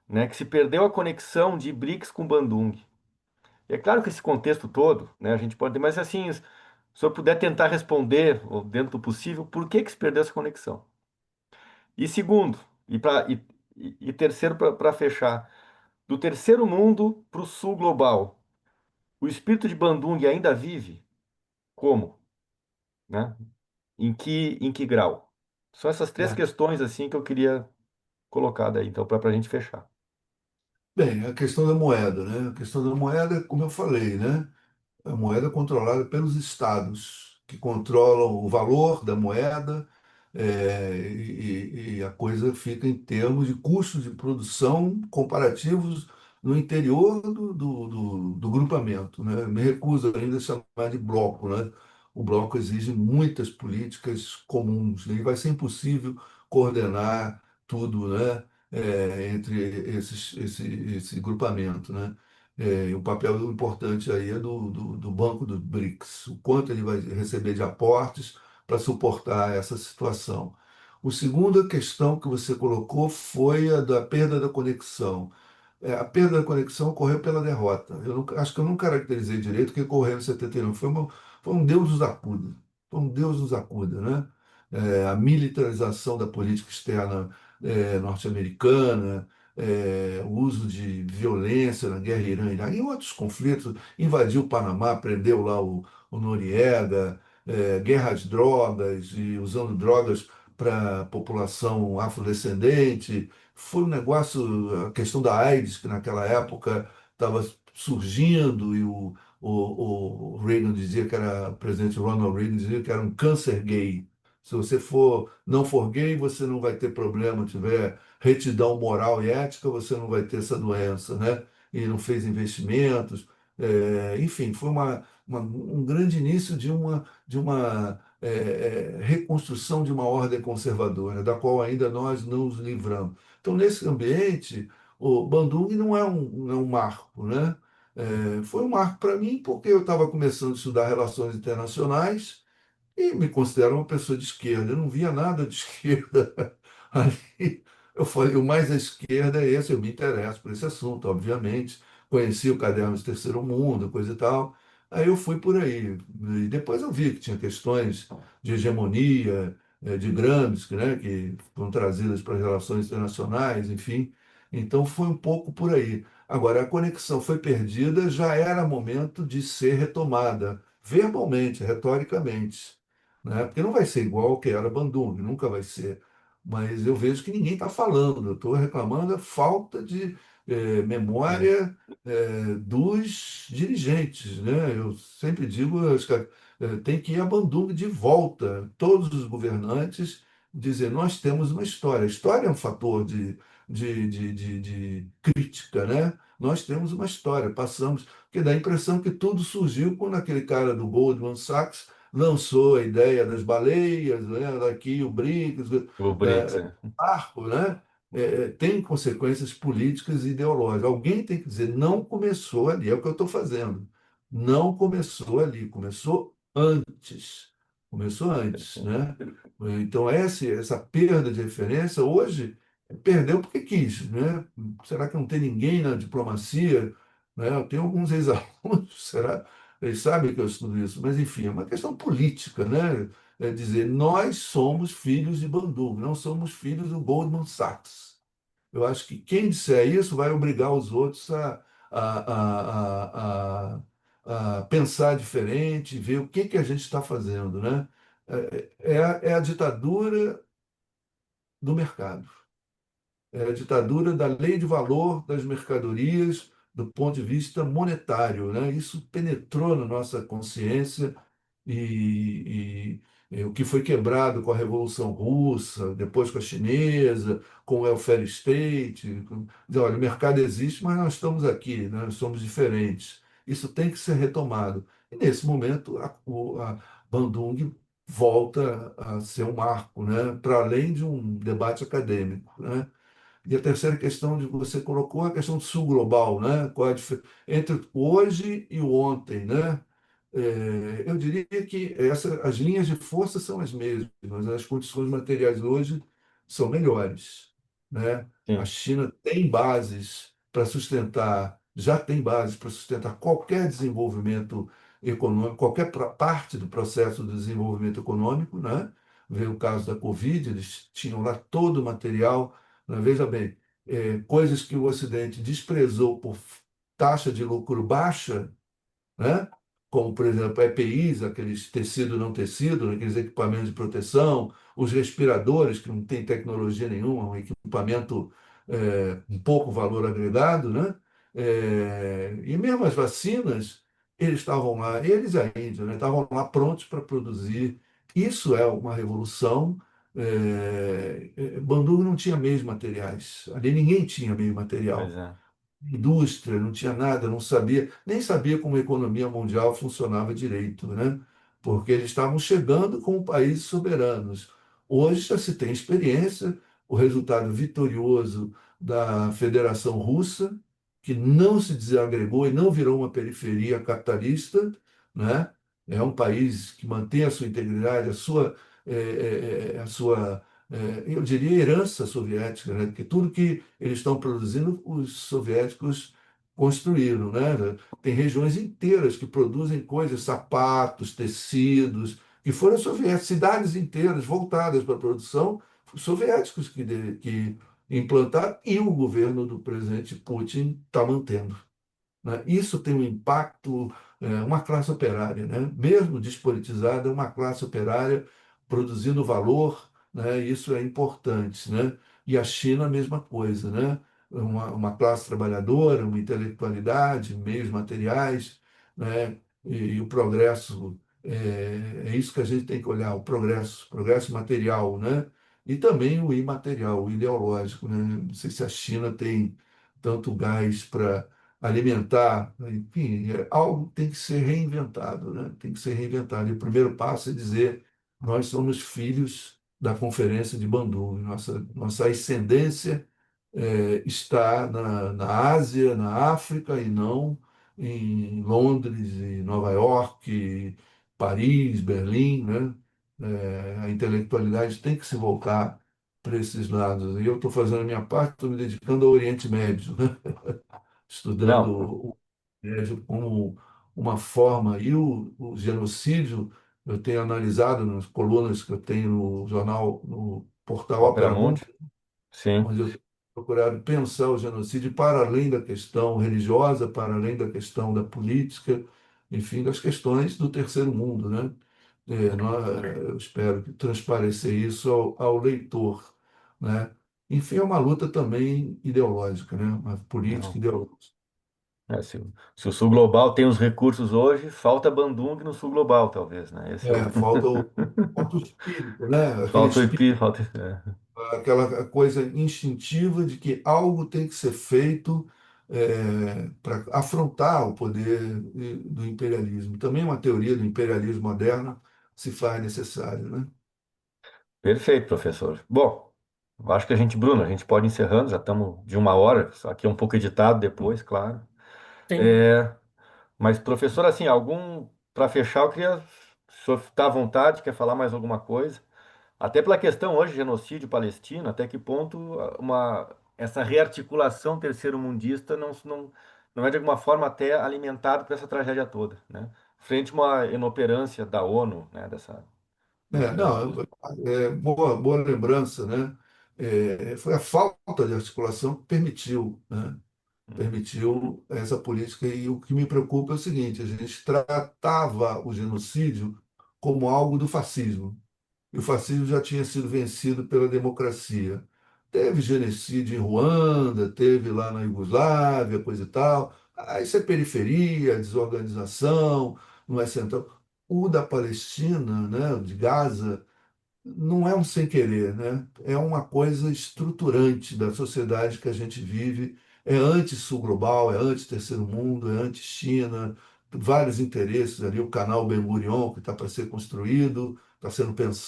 né? Que se perdeu a conexão de BRICS com Bandung. E é claro que esse contexto todo, né, a gente pode, mas assim, se o senhor puder tentar responder, ou dentro do possível, por que que se perdeu essa conexão? E segundo, e terceiro, para fechar, do terceiro mundo para o sul global, o espírito de Bandung ainda vive? Como? Né? Em que grau? São essas três Né? questões assim que eu queria colocar daí, então, para a gente fechar. Bem, a questão da moeda, né? A questão da moeda, como eu falei, né? A moeda é controlada pelos estados, que controlam o valor da moeda, e a coisa fica em termos de custos de produção comparativos no interior do grupamento, né? Me recuso ainda a chamar de bloco, né? O bloco exige muitas políticas comuns, né? E vai ser impossível coordenar tudo, né? Entre esse grupamento, né? O papel importante aí é do Banco do BRICS, o quanto ele vai receber de aportes para suportar essa situação. A segunda questão que você colocou foi a da perda da conexão. A perda da conexão ocorreu pela derrota. Acho que eu não caracterizei direito o que ocorreu em 79. Foi um Deus nos acuda. Foi um Deus nos acuda, né? A militarização da política externa norte-americana, o uso de violência na guerra Irã-Iraque e outros conflitos, invadiu o Panamá, prendeu lá o Noriega, guerra às drogas e usando drogas para a população afrodescendente. Foi um negócio, a questão da AIDS, que naquela época estava surgindo, e o Reagan dizia que era, o presidente Ronald Reagan dizia que era um câncer gay. Se você não for gay, você não vai ter problema, tiver retidão moral e ética, você não vai ter essa doença, né? E não fez investimentos. Enfim, foi um grande início de uma reconstrução de uma ordem conservadora, da qual ainda nós não nos livramos. Então, nesse ambiente, o Bandung não é um marco, né? Foi um marco para mim porque eu estava começando a estudar relações internacionais e me considero uma pessoa de esquerda. Eu não via nada de esquerda ali. Eu falei, o mais à esquerda é esse, eu me interesso por esse assunto, obviamente. Conheci o Caderno do Terceiro Mundo, coisa e tal. Aí eu fui por aí. E depois eu vi que tinha questões de hegemonia, de Gramsci, né, que foram trazidas para as relações internacionais, enfim. Então foi um pouco por aí. Agora, a conexão foi perdida, já era momento de ser retomada, verbalmente, retoricamente, né? Porque não vai ser igual ao que era Bandung, nunca vai ser. Mas eu vejo que ninguém está falando. Eu estou reclamando a falta de Sim, memória dos dirigentes, né? Eu sempre digo, acho que tem que ir a Bandung de volta, todos os governantes dizer, nós temos uma história. A história é um fator de crítica, né? Nós temos uma história, passamos, porque dá a impressão que tudo surgiu quando aquele cara do Goldman Sachs lançou a ideia das baleias, né? Daqui o BRICS, o BRICS, é, é. arco, né? Tem consequências políticas e ideológicas. Alguém tem que dizer, não começou ali, é o que eu estou fazendo. Não começou ali, começou antes. Começou antes, né? Então, essa perda de referência, hoje, perdeu porque quis, né? Será que não tem ninguém na diplomacia? Né? Eu tenho alguns ex-alunos, será? Eles sabem que eu estudo isso, mas enfim, é uma questão política, né? É dizer, nós somos filhos de Bandung, não somos filhos do Goldman Sachs. Eu acho que quem disser isso vai obrigar os outros a pensar diferente, ver o que que a gente está fazendo, né? É a ditadura do mercado. É a ditadura da lei de valor das mercadorias do ponto de vista monetário, né? Isso penetrou na nossa consciência e o que foi quebrado com a Revolução Russa, depois com a chinesa, com o welfare state. Dizer, olha, o mercado existe, mas nós estamos aqui, né? Nós somos diferentes. Isso tem que ser retomado. E nesse momento, a Bandung volta a ser um marco, né? Para além de um debate acadêmico, né? E a terceira questão que você colocou é a questão do sul global, né? Qual é a entre hoje e o ontem, né? Eu diria que as linhas de força são as mesmas, as condições materiais hoje são melhores, né? A sim, China tem bases para sustentar, já tem bases para sustentar qualquer desenvolvimento econômico, qualquer parte do processo do desenvolvimento econômico, né? Vê o caso da Covid, eles tinham lá todo o material, né? Veja bem, coisas que o Ocidente desprezou por taxa de lucro baixa, né? Como, por exemplo, EPIs, aqueles tecido não tecido, né? Aqueles equipamentos de proteção, os respiradores, que não tem tecnologia nenhuma, um equipamento com pouco valor agregado, né? E mesmo as vacinas, eles estavam lá, eles e a Índia, né? Estavam lá prontos para produzir. Isso é uma revolução. Bandung não tinha meios materiais, ali ninguém tinha meio pois material, é. indústria, não tinha nada, não sabia, nem sabia como a economia mundial funcionava direito, né? Porque eles estavam chegando como países soberanos. Hoje já se tem experiência, o resultado vitorioso da Federação Russa, que não se desagregou e não virou uma periferia capitalista, né? É um país que mantém a sua integridade, a sua eu diria, herança soviética, né? Porque tudo que eles estão produzindo, os soviéticos construíram, né? Tem regiões inteiras que produzem coisas, sapatos, tecidos, que foram soviéticos, cidades inteiras voltadas para a produção, soviéticos que implantaram e o governo do presidente Putin está mantendo, né? Isso tem um impacto, uma classe operária, né? Mesmo despolitizada, uma classe operária produzindo valor, né? Isso é importante, né? E a China, a mesma coisa, né? Uma classe trabalhadora, uma intelectualidade, meios materiais, né? E o progresso, é isso que a gente tem que olhar, progresso material, né? E também o imaterial, o ideológico, né? Não sei se a China tem tanto gás para alimentar, enfim, algo tem que ser reinventado, né? Tem que ser reinventado. E o primeiro passo é dizer: nós somos filhos da Conferência de Bandung, nossa ascendência está na Ásia, na África e não em Londres, em Nova York, Paris, Berlim, né? A intelectualidade tem que se voltar para esses lados. E eu estou fazendo a minha parte, estou me dedicando ao Oriente Médio, né? Estudando Não, o médio como uma forma, e o genocídio, eu tenho analisado nas colunas que eu tenho no jornal, no portal Ópera Opera Mundi, Mundi? Sim. onde eu tenho procurado pensar o genocídio para além da questão religiosa, para além da questão da política, enfim, das questões do terceiro mundo, né? Eu espero que transparecer isso ao leitor, né? Enfim, é uma luta também ideológica, né? Uma política Não. ideológica. Se o Sul Global tem os recursos hoje, falta Bandung no Sul Global, talvez, né? Esse é o. Falta o espírito, né? Aquele Falta o IP, espírito, falta. aquela coisa instintiva de que algo tem que ser feito para afrontar o poder do imperialismo. Também uma teoria do imperialismo moderno se faz necessário, né? Perfeito, professor. Bom, eu acho que Bruno, a gente pode ir encerrando, já estamos de 1 hora, isso aqui é um pouco editado depois, claro. Tem. É, mas, professor, assim, para fechar, eu queria, o senhor está à vontade, quer falar mais alguma coisa? Até pela questão hoje, genocídio palestino, até que ponto essa rearticulação terceiro-mundista não é de alguma forma até alimentada por essa tragédia toda, né? Frente a uma inoperância da ONU, né? Dessa. Não, boa lembrança, né? Foi a falta de articulação que permitiu, né? Uhum. Permitiu essa política. E o que me preocupa é o seguinte: a gente tratava o genocídio como algo do fascismo. E o fascismo já tinha sido vencido pela democracia. Teve genocídio em Ruanda, teve lá na Iugoslávia, coisa e tal. Ah, isso é periferia, desorganização, não é central. O da Palestina, né, de Gaza, não é um sem querer, né? É uma coisa estruturante da sociedade que a gente vive. É anti-sul global, é anti-terceiro mundo, é anti-China, vários interesses ali. O canal Ben-Gurion, que está para ser construído,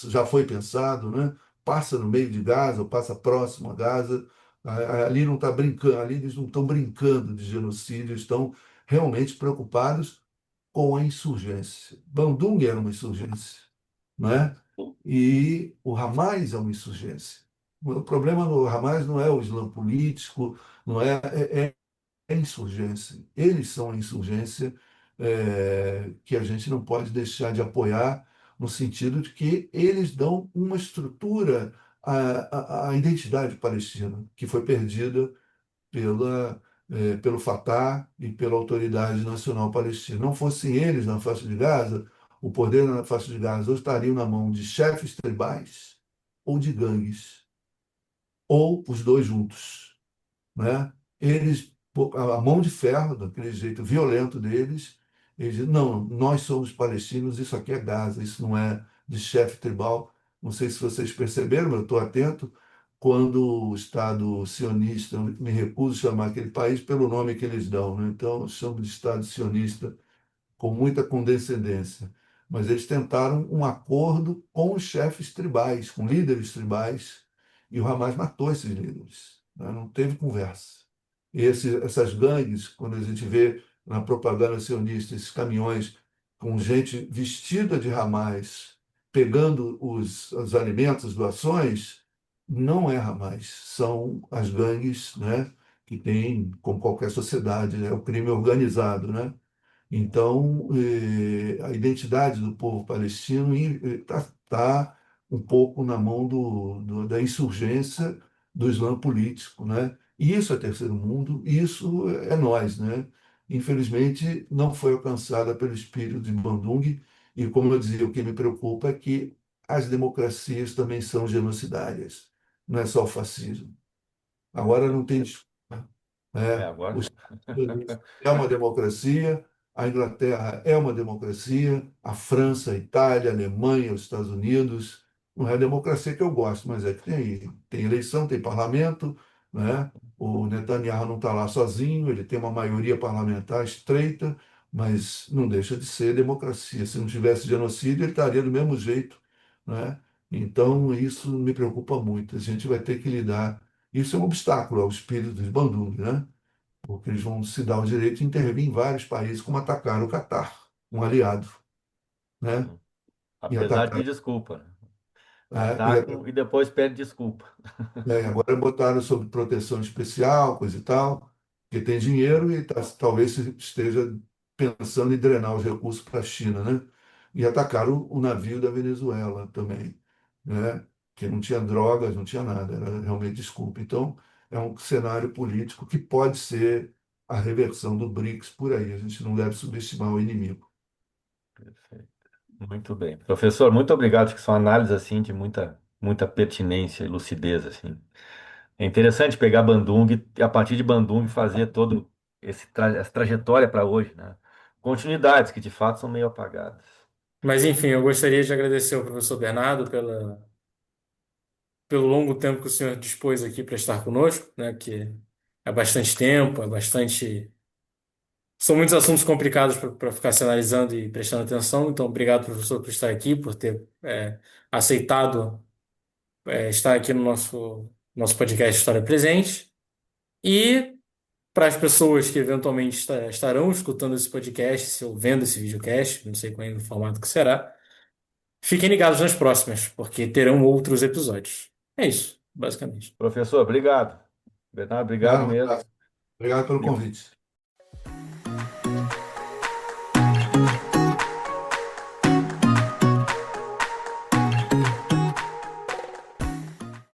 já foi pensado, né? Passa no meio de Gaza, ou passa próximo a Gaza. Ali não está brincando, ali eles não estão brincando de genocídio, estão realmente preocupados com a insurgência. Bandung era uma insurgência, não é? E o Hamas é uma insurgência. O problema no Hamas não é o Islã político, não é a insurgência. Eles são a insurgência que a gente não pode deixar de apoiar, no sentido de que eles dão uma estrutura à identidade palestina, que foi perdida pelo Fatah e pela Autoridade Nacional Palestina. Não fossem eles na faixa de Gaza, o poder na faixa de Gaza ou estaria na mão de chefes tribais ou de gangues, ou os dois juntos, né? Eles, a mão de ferro, daquele jeito violento deles, eles dizem, não, nós somos palestinos, isso aqui é Gaza, isso não é de chefe tribal. Não sei se vocês perceberam, mas eu estou atento, quando o Estado sionista, eu me recuso a chamar aquele país pelo nome que eles dão, né? Então, eu chamo de Estado sionista com muita condescendência. Mas eles tentaram um acordo com os chefes tribais, com líderes tribais, e o Hamas matou esses líderes, né? Não teve conversa. Essas gangues, quando a gente vê na propaganda sionista esses caminhões com gente vestida de Hamas pegando os alimentos, as doações, não é Hamas, são as gangues, né, que tem, como qualquer sociedade, né, o crime organizado, né? Então, a identidade do povo palestino está um pouco na mão da insurgência do Islã político, né? E isso é terceiro mundo, isso é nós, né? Infelizmente, não foi alcançada pelo espírito de Bandung, e como eu dizia, o que me preocupa é que as democracias também são genocidárias, não é só o fascismo. Agora não tem desculpa, né? Agora. Os Estados Unidos é uma democracia, a Inglaterra é uma democracia, a França, a Itália, a Alemanha, os Estados Unidos. Não é a democracia que eu gosto, mas é que tem eleição, tem parlamento, né? O Netanyahu não está lá sozinho, ele tem uma maioria parlamentar estreita, mas não deixa de ser democracia. Se não tivesse genocídio, ele estaria do mesmo jeito, né? Então, isso me preocupa muito. A gente vai ter que lidar. Isso é um obstáculo ao espírito de Bandung, né? Porque eles vão se dar o direito de intervir em vários países, como atacaram o Catar, um aliado, né? E Apesar de atacaram, pedir desculpa, né? é, e Atacam e depois pedem desculpa. agora botaram sob proteção especial, coisa e tal, porque tem dinheiro e talvez esteja pensando em drenar os recursos para a China, né? E atacaram o navio da Venezuela também, né? Que não tinha drogas, não tinha nada, era realmente desculpa. Então, é um cenário político que pode ser a reversão do BRICS por aí. A gente não deve subestimar o inimigo. Perfeito. Muito bem. Professor, muito obrigado. Acho que são análises assim de muita pertinência e lucidez assim. É interessante pegar Bandung e a partir de Bandung fazer todo essa trajetória para hoje, né? Continuidades que de fato são meio apagadas. Mas, enfim, eu gostaria de agradecer ao professor Bernardo pelo longo tempo que o senhor dispôs aqui para estar conosco, né? Que é bastante tempo, é bastante. São muitos assuntos complicados para ficar se analisando e prestando atenção. Então, obrigado, professor, por estar aqui, por ter aceitado estar aqui no nosso podcast História Presente. E para as pessoas que eventualmente estarão escutando esse podcast, se ou vendo esse videocast, não sei qual é o formato que será, fiquem ligados nas próximas, porque terão outros episódios. É isso, basicamente. Professor, obrigado. Bernardo, obrigado Obrigado, um mesmo. abraço. Obrigado pelo E convite.